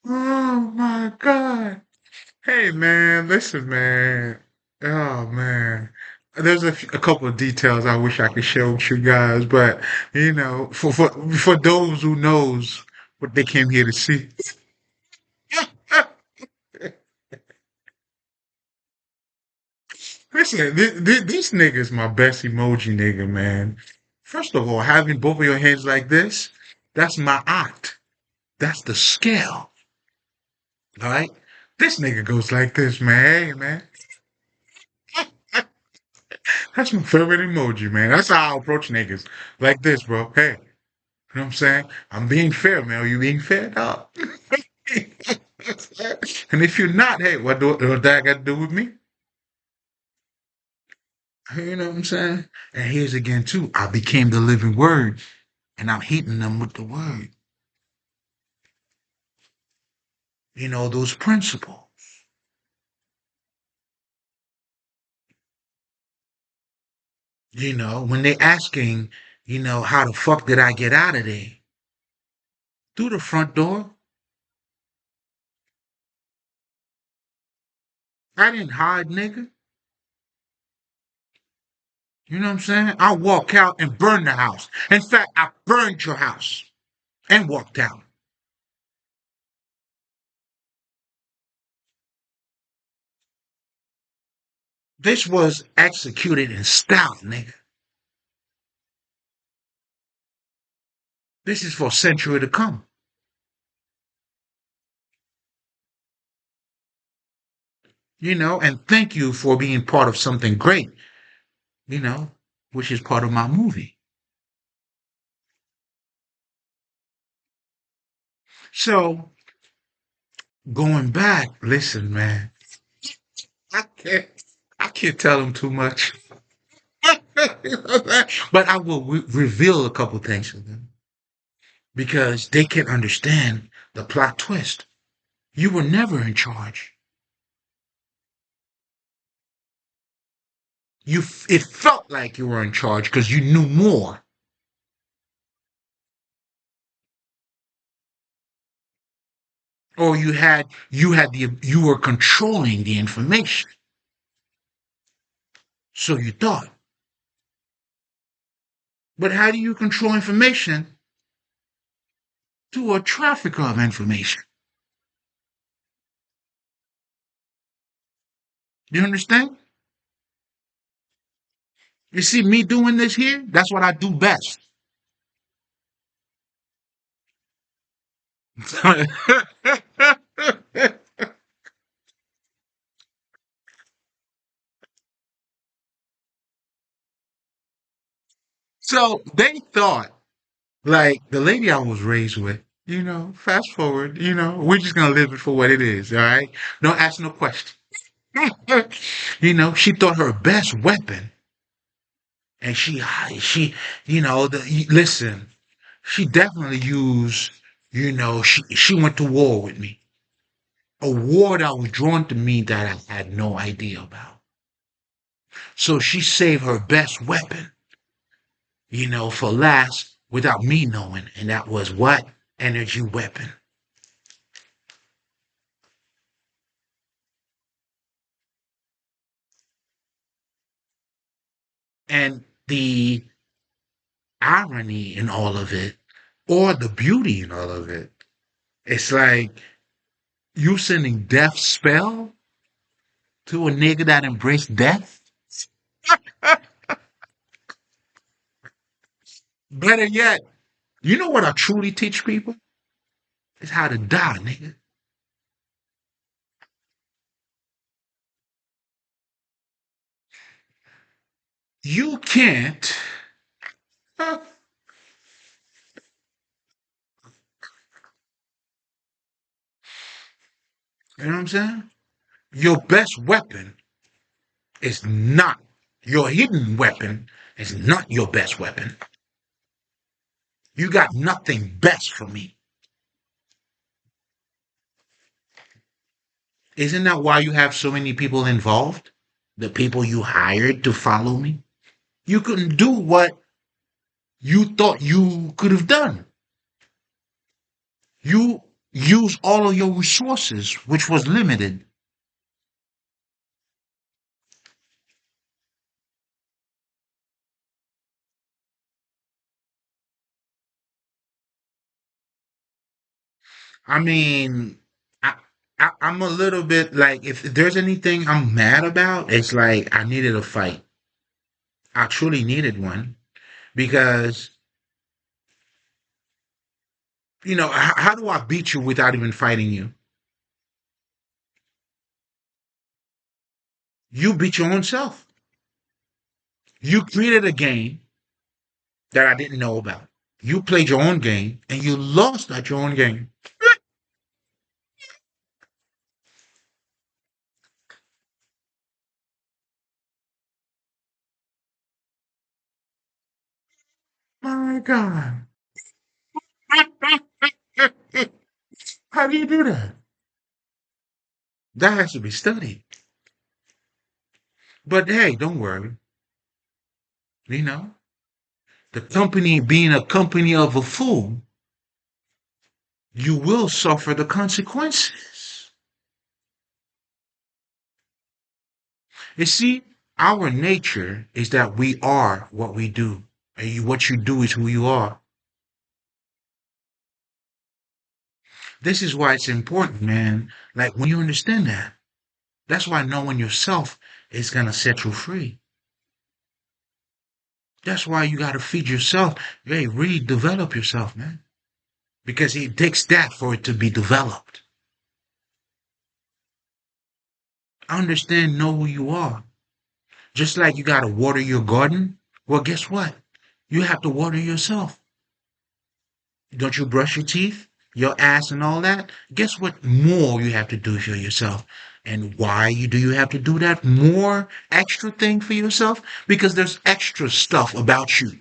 Oh my God. Hey man, listen man. Oh man. There's a couple of details I wish I could share with you guys, but for those who knows what they came here to see. Listen, this nigga is my best emoji nigga, man. First of all, having both of your hands like this, that's my art. That's the scale. All right. This nigga goes like this, man. Hey, man. That's my favorite emoji, man. That's how I approach niggas. Like this, bro. Hey, you know what I'm saying? I'm being fair, man. Are you being fair? No. And if you're not, hey, what that got to do with me? You know what I'm saying? And here's again, too. I became the living word, and I'm hitting them with the word. You know, those principles. You know, when they asking, how the fuck did I get out of there? Through the front door. I didn't hide, nigga. You know what I'm saying? I walk out and burn the house. In fact, I burned your house and walked out. This was executed in style, nigga. This is for a century to come. And thank you for being part of something great, you know, which is part of my movie. So going back, listen, man, I can't, I can't tell them too much, but I will reveal a couple things to them because they can understand the plot twist. You were never in charge. It felt like you were in charge because you knew more, or you were controlling the information. So you thought. But how do you control information to a trafficker of information? You understand? You see me doing this here? That's what I do best. So they thought, like the lady I was raised with, fast forward, we're just gonna live it for what it is, all right? Don't ask no questions. She thought her best weapon, and listen, she definitely used, she went to war with me. A war that was drawn to me that I had no idea about. So she saved her best weapon, for last without me knowing. And that was what? Energy weapon. And the irony in all of it, or the beauty in all of it, it's like you sending death spell to a nigga that embraced death. Better yet, you know what I truly teach people? Is how to die, nigga. You can't, you know what I'm saying? Your best weapon is not your hidden weapon, is not your best weapon. You got nothing best for me. Isn't that why you have so many people involved? The people you hired to follow me? You couldn't do what you thought you could have done. You use all of your resources, which was limited. I mean, I, I'm a little bit like, if there's anything I'm mad about, it's like I needed a fight. I truly needed one because, how do I beat you without even fighting you? You beat your own self. You created a game that I didn't know about. You played your own game and you lost at your own game. My God. How do you do that? That has to be studied. But hey, don't worry. You know, the company being a company of a fool, you will suffer the consequences. You see, our nature is that we are what we do. And what you do is who you are. This is why it's important, man. Like when you understand that, that's why knowing yourself is going to set you free. That's why you got to feed yourself. Hey, really develop yourself, man. Because it takes that for it to be developed. Understand, know who you are. Just like you got to water your garden. Well, guess what? You have to water yourself. Don't you brush your teeth, your ass, and all that? Guess what more you have to do for yourself? And why do you have to do that more extra thing for yourself? Because there's extra stuff about you.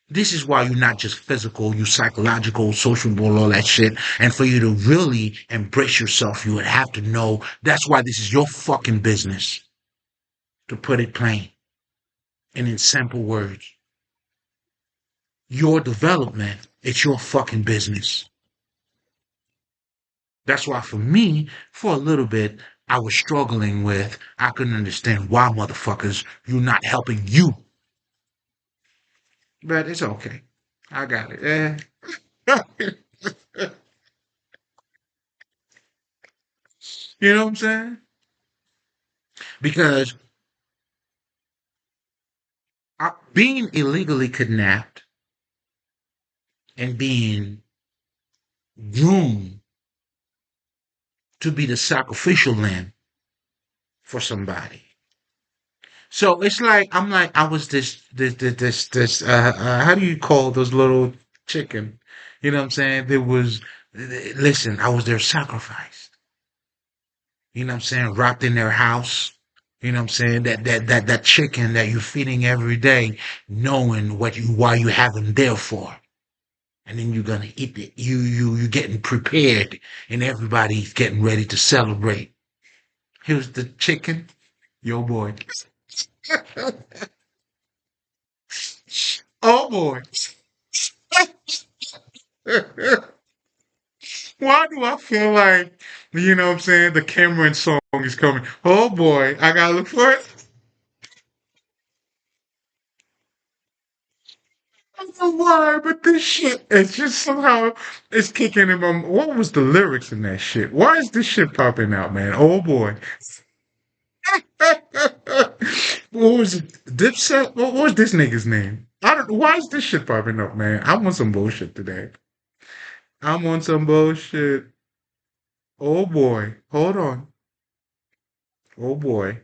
This is why you're not just physical, you psychological, sociable, all that shit. And for you to really embrace yourself, you would have to know that's why this is your fucking business. To put it plain and in simple words. Your development, it's your fucking business. That's why for me, for a little bit, I was struggling with, I couldn't understand why motherfuckers, you're not helping you. But it's okay. I got it. You know what I'm saying? Because being illegally kidnapped and being groomed to be the sacrificial lamb for somebody. So it's like I was this how do you call those little chicken? You know what I'm saying? There was listen, I was their sacrifice. You know what I'm saying? Wrapped in their house. You know what I'm saying? That chicken that you're feeding every day, knowing what you why you have them there for. And then you're gonna eat it. You getting prepared and everybody's getting ready to celebrate. Here's the chicken. Yo boy. Oh boy. Why do I feel like, you know what I'm saying, the Cameron song is coming? Oh boy, I gotta look for it. I don't know why, but this shit, it's just somehow, it's kicking in my, what was the lyrics in that shit? Why is this shit popping out, man? Oh boy. What was it? Dipset? What was this nigga's name? I don't, why is this shit popping up, man? I'm on some bullshit today. I'm on some bullshit. Oh boy. Hold on. Oh boy.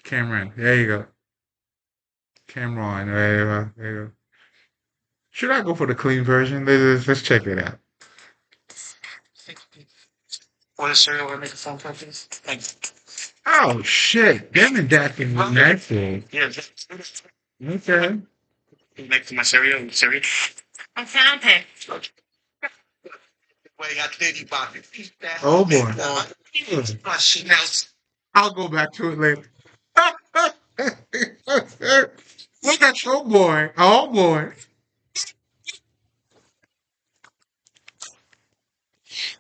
Cameron. There you go. Cameron. There you go. There you go. Should I go for the clean version? Let's check it out. Oh shit! Them and that can be natural. Okay. Oh boy. I'll go back to it later. Look at your boy. Oh boy.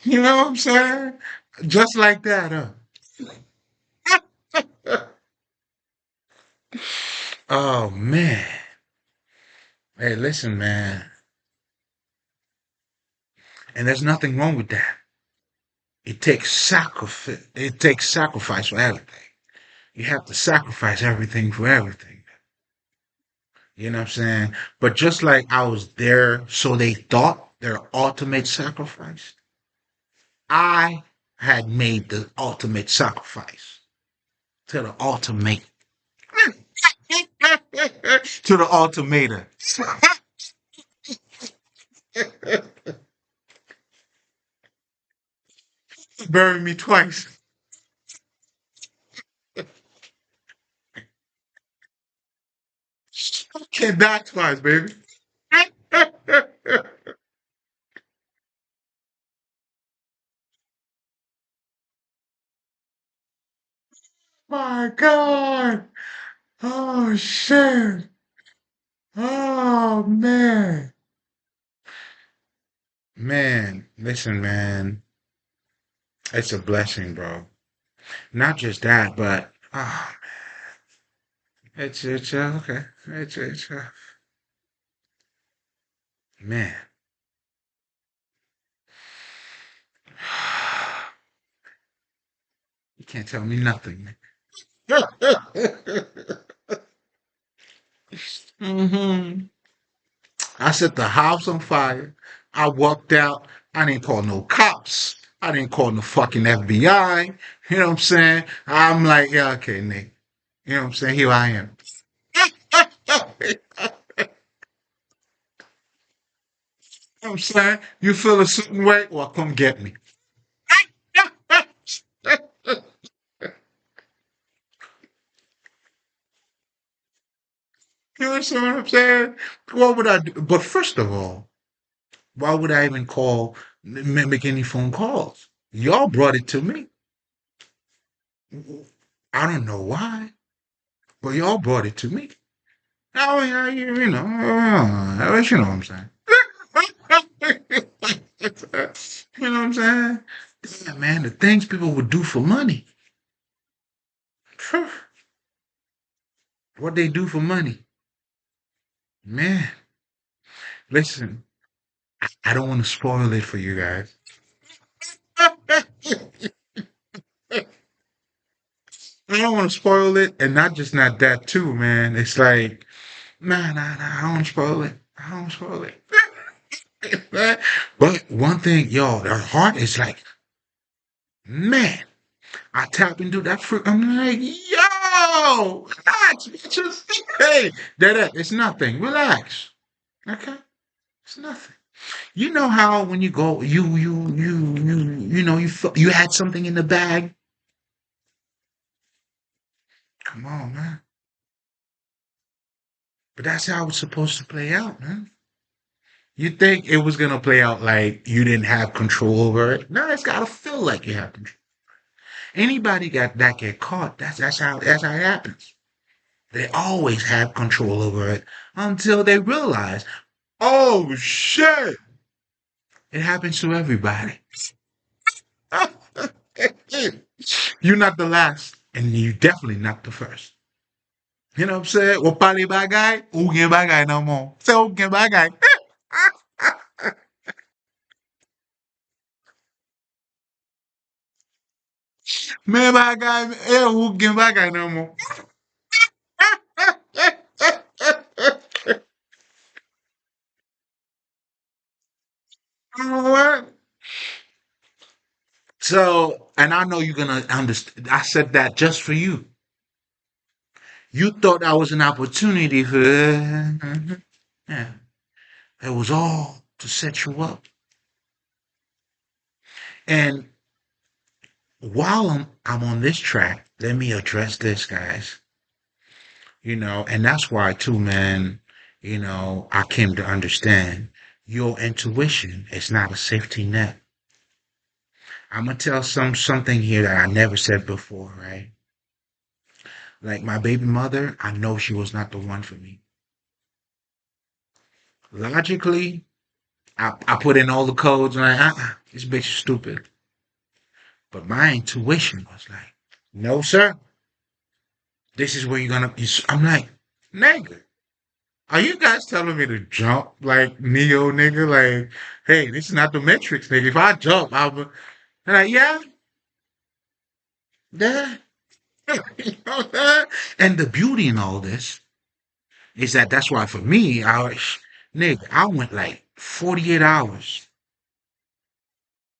You know what I'm saying? Just like that, huh? Oh man. Hey, listen, man. And there's nothing wrong with that. It takes sacrifice. It takes sacrifice for everything. You have to sacrifice everything for everything. You know what I'm saying? But just like I was there, so they thought their ultimate sacrifice, I had made the ultimate sacrifice. to the ultimate, to the ultimator. Bury me twice. Can't die twice, baby. My God. Oh shit. Oh man. Man, listen, man. It's a blessing, bro. Not just that, but it's okay. It's man. You can't tell me nothing, man. hmm I set the house on fire. I walked out. I didn't call no cops. I didn't call no fucking FBI. You know what I'm saying? I'm like, yeah, okay, Nick. You know what I'm saying? Here I am. You know what I'm saying? You feel a certain way? Well, come get me. You understand what I'm saying? What would I do? But first of all, why would I even make any phone calls? Y'all brought it to me. I don't know why, but y'all brought it to me. Oh, yeah, you know what I'm saying. You know what I'm saying? Yeah, man, the things people would do for money. Phew, what they do for money. Man, listen, I don't want to spoil it for you guys. I don't want to spoil it, and not that too, man. It's like, nah, I don't want to spoil it. I don't want to spoil it. But one thing, yo, the heart is like, man, I tap into that fruit. I'm like, yo, relax, bitches. Hey, it's nothing. Relax. Okay? It's nothing. You know how when you go, you had something in the bag. Come on, man. But that's how it's supposed to play out, man. You think it was gonna play out like you didn't have control over it? No, it's gotta feel like you have control. Anybody get caught, that's how it happens. They always have control over it until they realize, oh shit, it happens to everybody. You're not the last, and you're definitely not the first. You know what I'm saying? Wapali bagay, ugin bagay no more. Say ugin bagay. Me bagay, ugin bagay no more. You know what? So, and I know you're gonna understand. I said that just for you. You thought that was an opportunity for, yeah. It was all to set you up. And while I'm on this track, let me address this, guys. And that's why too, man. I came to understand your intuition is not a safety net. I'm gonna tell something here that I never said before, right? Like my baby mother, I know she was not the one for me. Logically, I put in all the codes and this bitch is stupid. But my intuition was like, no, sir, this is where you're gonna. I'm like, nigga, are you guys telling me to jump like Neo, nigga? Like, hey, this is not the Matrix, nigga. If I jump, I'll be like, yeah, yeah. You know what I'm saying? And the beauty in all this is that that's why for me, nigga, I went like 48 hours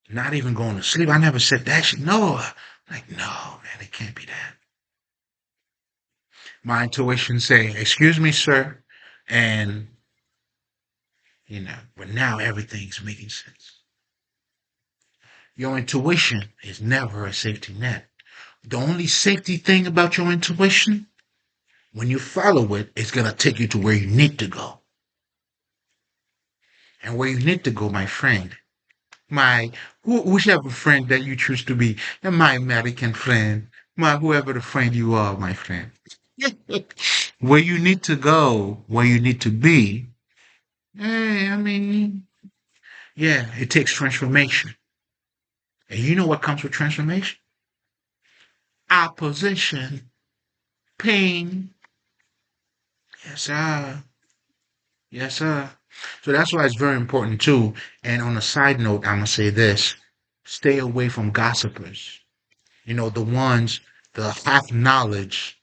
not even going to sleep. I never said that shit. No, like, no, man, it can't be that. My intuition say, "Excuse me, sir," and but now everything's making sense. Your intuition is never a safety net. The only safety thing about your intuition, when you follow it, it's gonna take you to where you need to go. And where you need to go, my friend, my whichever friend that you choose to be, and my American friend, my whoever the friend you are, my friend. Where you need to go, where you need to be. I mean, yeah, it takes transformation. And you know what comes with transformation? Opposition, pain. Yes, sir. Yes, sir. So that's why it's very important too. And on a side note, I'm gonna say this: stay away from gossipers. The ones, the half knowledge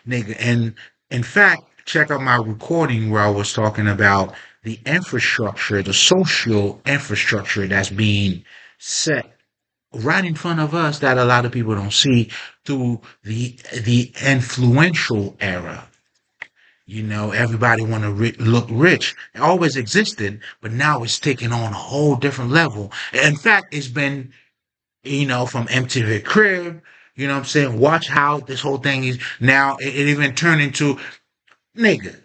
nigga. And in fact, check out my recording where I was talking about the infrastructure, the social infrastructure that's being set right in front of us that a lot of people don't see through the influential era. Everybody want to look rich. It always existed, but now it's taking on a whole different level. In fact, it's been, from MTV Crib, you know what I'm saying? Watch how this whole thing is now. It even turned into, nigga,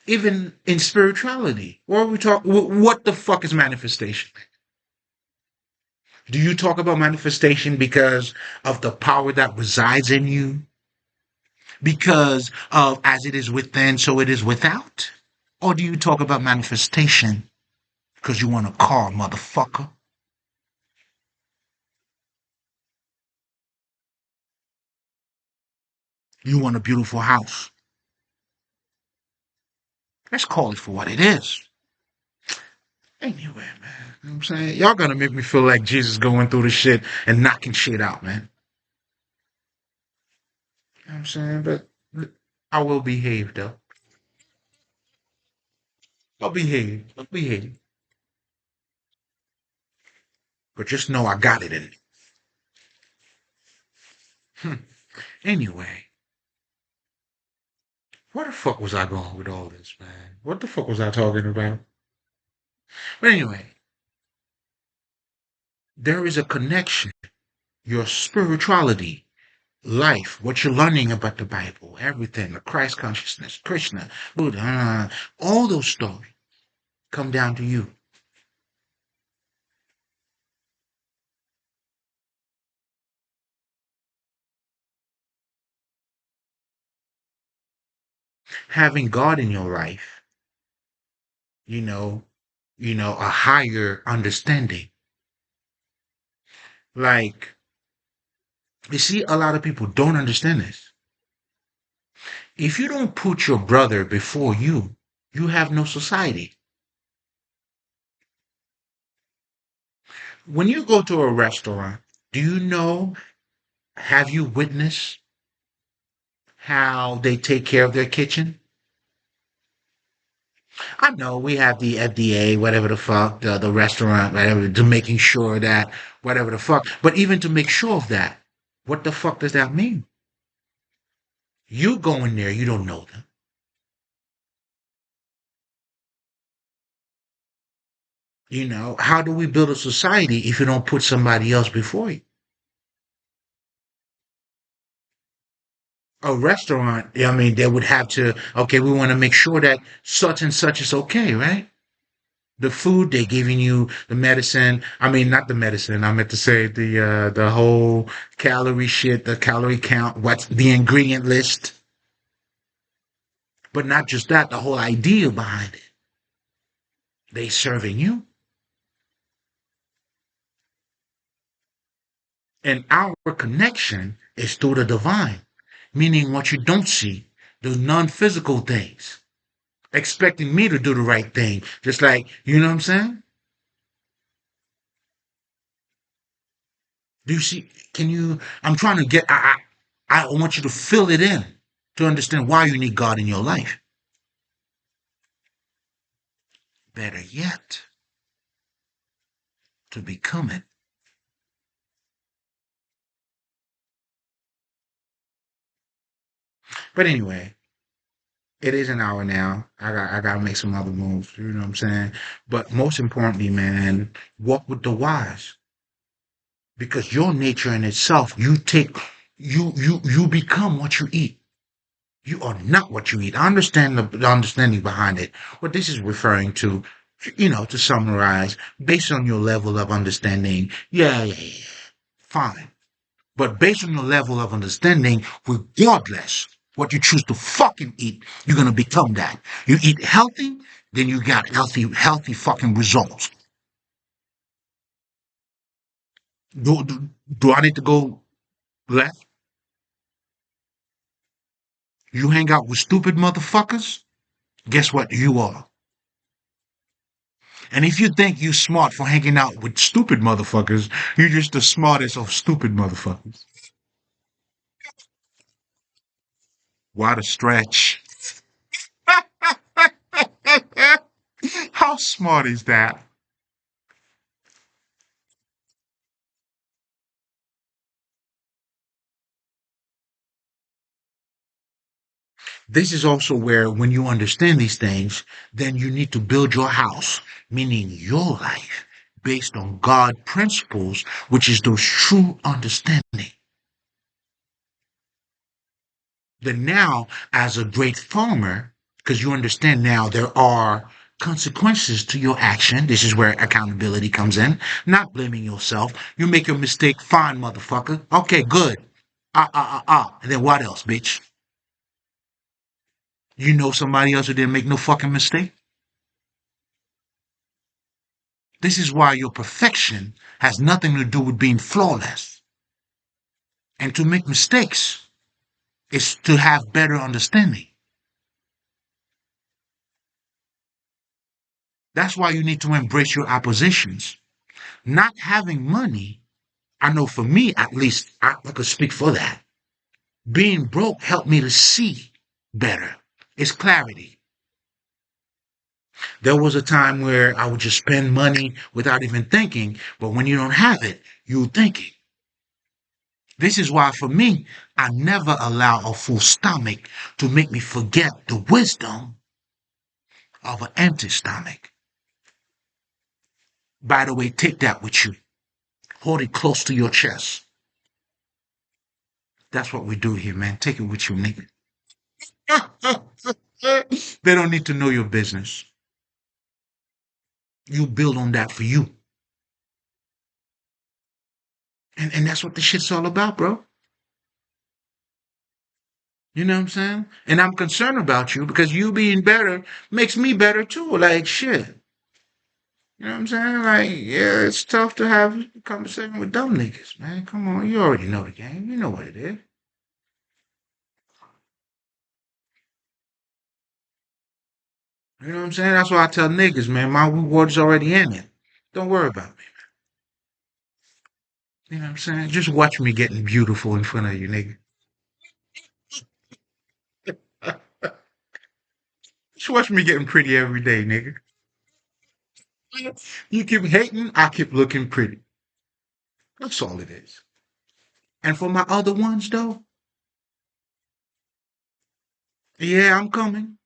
even in spirituality. What are we talk? What the fuck is manifestation? Do you talk about manifestation because of the power that resides in you? Because of as it is within, so it is without? Or do you talk about manifestation because you want a car, motherfucker? You want a beautiful house. Let's call it for what it is. Anyway, man, you know what I'm saying? Y'all gonna make me feel like Jesus going through the shit and knocking shit out, man. You know what I'm saying? But I will behave, though. I'll behave. I'll behave. But just know I got it in me. Anyway, where the fuck was I going with all this, man? What the fuck was I talking about? But anyway, there is a connection. Your spirituality, life, what you're learning about the Bible, everything, the Christ consciousness, Krishna, Buddha, all those stories come down to you. Having God in your life, you know, a higher understanding. Like, you see, a lot of people don't understand this. If you don't put your brother before you have no society. When you go to a restaurant, do you know, have you witnessed how they take care of their kitchen? I know we have the FDA, whatever the fuck, the restaurant, whatever, to making sure that, whatever the fuck. But even to make sure of that, what the fuck does that mean? You go in there, you don't know them. How do we build a society if you don't put somebody else before you? A restaurant, I mean, they would have to, okay, we want to make sure that such and such is okay, right? The food, they're giving you the medicine. I mean, not the medicine. I meant to say the whole calorie shit, the calorie count, what's the ingredient list. But not just that, the whole idea behind it. They serving you. And our connection is through the divine, meaning what you don't see, the non-physical things. Expecting me to do the right thing. Just like, you know what I'm saying? Do you see? Can you? I'm trying to get. I want you to fill it in to understand why you need God in your life. Better yet, to become it. But anyway, it is an hour now. I gotta make some other moves. You know what I'm saying? But most importantly, man, walk with the wise because your nature in itself, you become what you eat. You are not what you eat. I understand the understanding behind it. What this is referring to, to summarize, based on your level of understanding, yeah, fine. But based on your level of understanding, regardless what you choose to fucking eat, you're gonna become that. You eat healthy, then you got healthy fucking results. Do I need to go left? You hang out with stupid motherfuckers? Guess what? You are. And if you think you smart for hanging out with stupid motherfuckers, you're just the smartest of stupid motherfuckers. What a stretch. How smart is that? This is also where, when you understand these things, then you need to build your house, meaning your life, based on God principles, which is those true understanding. Then now, as a great farmer, because you understand now there are consequences to your action. This is where accountability comes in. Not blaming yourself. You make a mistake, fine, motherfucker. Okay, good. And then what else, bitch? You know somebody else who didn't make no fucking mistake? This is why your perfection has nothing to do with being flawless. And to make mistakes is to have better understanding. That's why you need to embrace your oppositions. Not having money, I know for me at least, I could speak for that. Being broke helped me to see better. It's clarity. There was a time where I would just spend money without even thinking, but when you don't have it, you're thinking. This is why, for me, I never allow a full stomach to make me forget the wisdom of an empty stomach. By the way, take that with you. Hold it close to your chest. That's what we do here, man. Take it with you, nigga. They don't need to know your business. You build on that for you. And that's what the shit's all about, bro. You know what I'm saying? And I'm concerned about you because you being better makes me better too. Like, shit. You know what I'm saying? Like, yeah, it's tough to have a conversation with dumb niggas, man. Come on, you already know the game. You know what it is. You know what I'm saying? That's why I tell niggas, man, my reward is already in it. Don't worry about me. You know what I'm saying? Just watch me getting beautiful in front of you, nigga. Just watch me getting pretty every day, nigga. You keep hating, I keep looking pretty. That's all it is. And for my other ones, though, yeah, I'm coming.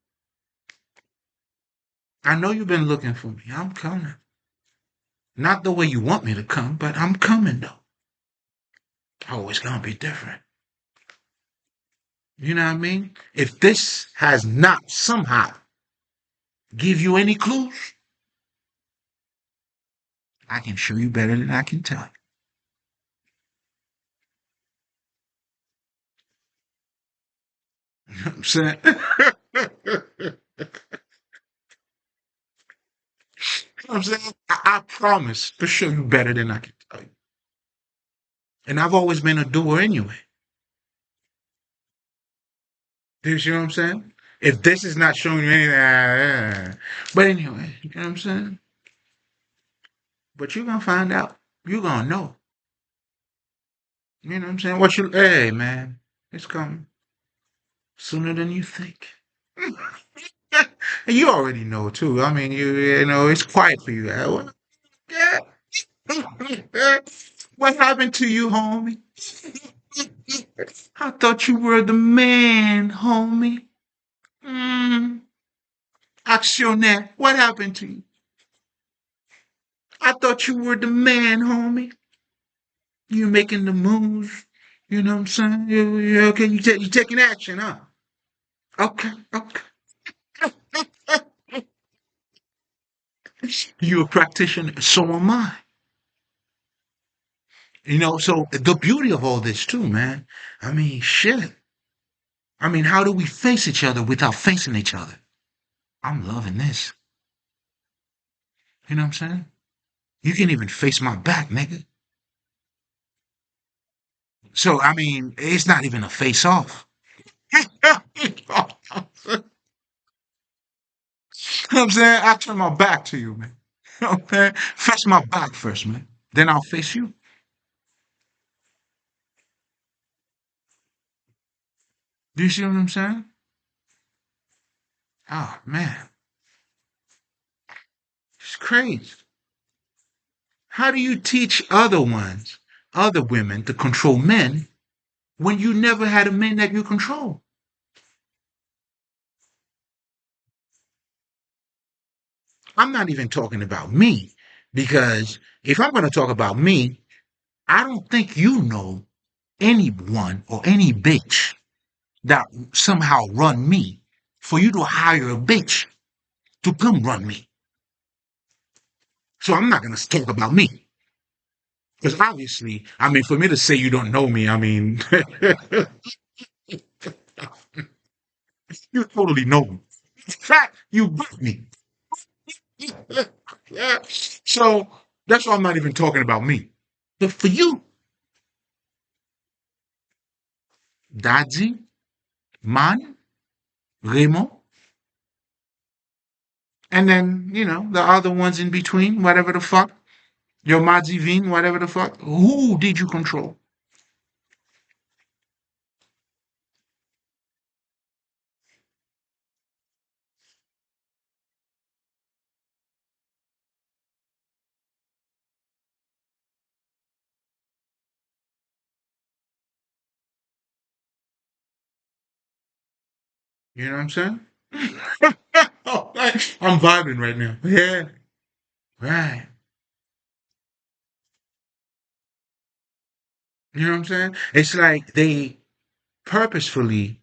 I know you've been looking for me. I'm coming. Not the way you want me to come, but I'm coming, though. Oh, it's gonna be different. You know what I mean? If this has not somehow give you any clues, I can show you better than I can tell you. You know what I'm saying? You know what I'm saying? I promise to show you better than I can tell you. And I've always been a doer anyway. Do you see what I'm saying? If this is not showing you anything, but anyway, you know what I'm saying? But you're gonna find out. You're gonna know. You know what I'm saying? Hey man, it's coming sooner than you think. And you already know too. I mean, you know, it's quiet for you. Yeah. What happened to you, homie? I thought you were the man, homie. Mm, actionnaire, what happened to you? I thought you were the man, homie. You making the moves. You know what I'm saying? Okay, you taking action, huh? Okay, okay. You a practitioner, so am I. So the beauty of all this too, man. I mean, shit. I mean, how do we face each other without facing each other? I'm loving this. You know what I'm saying? You can even face my back, nigga. So I mean, it's not even a face off. You know what I'm saying? I turn my back to you, man. Okay? Face my back first, man. Then I'll face you. Do you see what I'm saying? Oh man, it's crazy. How do you teach other women to control men when you never had a man that you control? I'm not even talking about me because if I'm going to talk about me, I don't think you know anyone or any bitch that somehow run me for you to hire a bitch to come run me. So I'm not going to talk about me because obviously, I mean, for me to say you don't know me, I mean, you totally know me. In fact, you got me. Yeah. So that's why I'm not even talking about me. But for you, Daddy, Man, Raymond, and then, the other ones in between, whatever the fuck, your Madzivin, whatever the fuck, who did you control? You know what I'm saying? I'm vibing right now. Yeah, right. You know what I'm saying? It's like they purposefully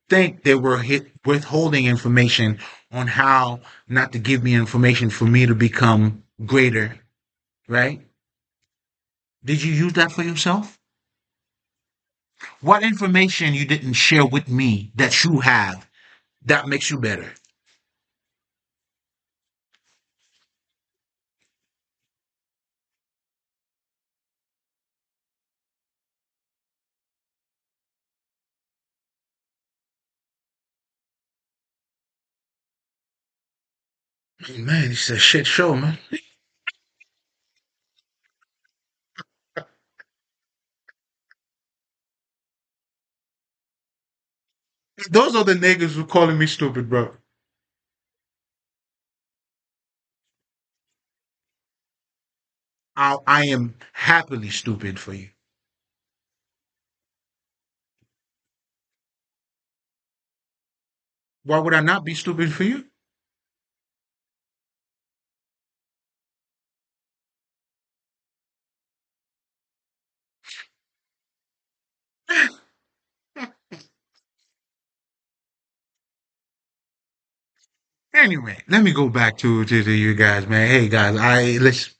think they were withholding information on how not to give me information for me to become greater, right? Did you use that for yourself? What information you didn't share with me that you have that makes you better? Man, it's a shit show, man. Those are the niggas who calling me stupid, bro. I am happily stupid for you. Why would I not be stupid for you? Anyway, let me go back to you guys, man. Hey guys, listen.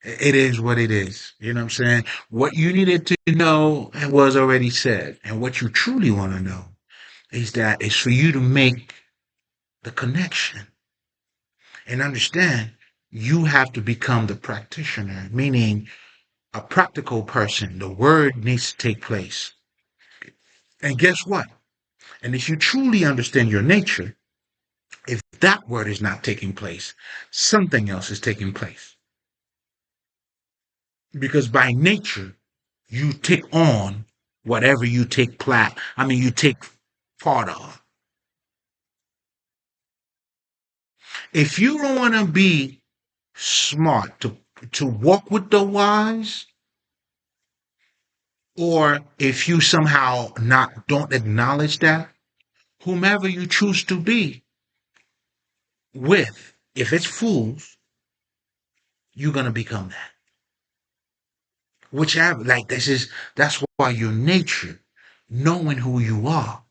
It is what it is. You know what I'm saying? What you needed to know was already said, and what you truly want to know is that it's for you to make the connection and understand you have to become the practitioner, meaning a practical person. The word needs to take place. And guess what? And if you truly understand your nature, if that word is not taking place, something else is taking place. Because by nature, you take on whatever you you take part of. If you don't want to be smart to walk with the wise, Or if you somehow not don't acknowledge that, whomever you choose to be with, if it's fools, you're gonna become that. Whichever, like that's why your nature, knowing who you are,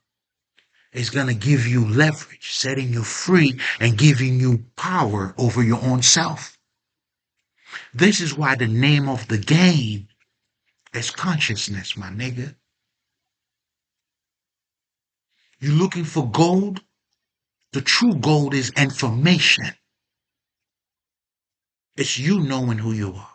is gonna give you leverage, setting you free and giving you power over your own self. This is why the name of the game is consciousness, my nigga. You looking for gold? The true gold is information. It's you knowing who you are.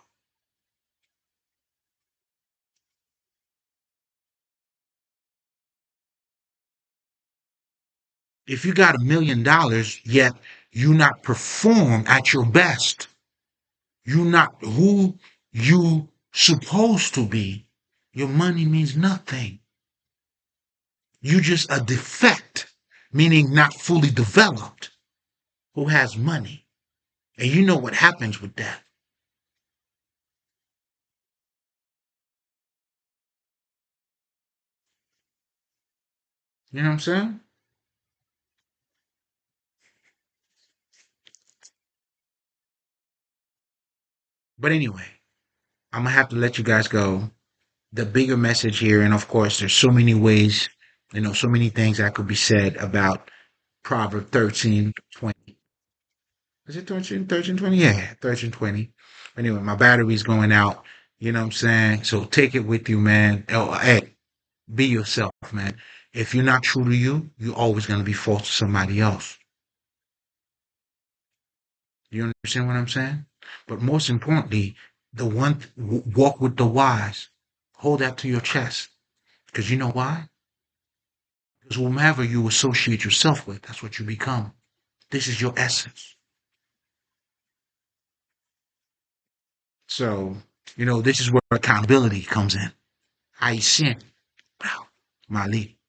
If you got $1 million, yet you not perform at your best, you not who you supposed to be, your money means nothing. You just a defect, meaning not fully developed, who has money. And you know what happens with that. You know what I'm saying? But anyway, I'm gonna have to let you guys go. The bigger message here, and of course, there's so many ways, so many things that could be said about Proverb 13:20. Is it 13:20? Yeah, 13:20. Anyway, my battery's going out. You know what I'm saying? So take it with you, man. Oh, hey, be yourself, man. If you're not true to you, you're always going to be false to somebody else. You understand what I'm saying? But most importantly, walk with the wise. Hold that to your chest. Because you know why? Because whomever you associate yourself with, that's what you become. This is your essence. So, this is where accountability comes in. I sin. Wow. Mali.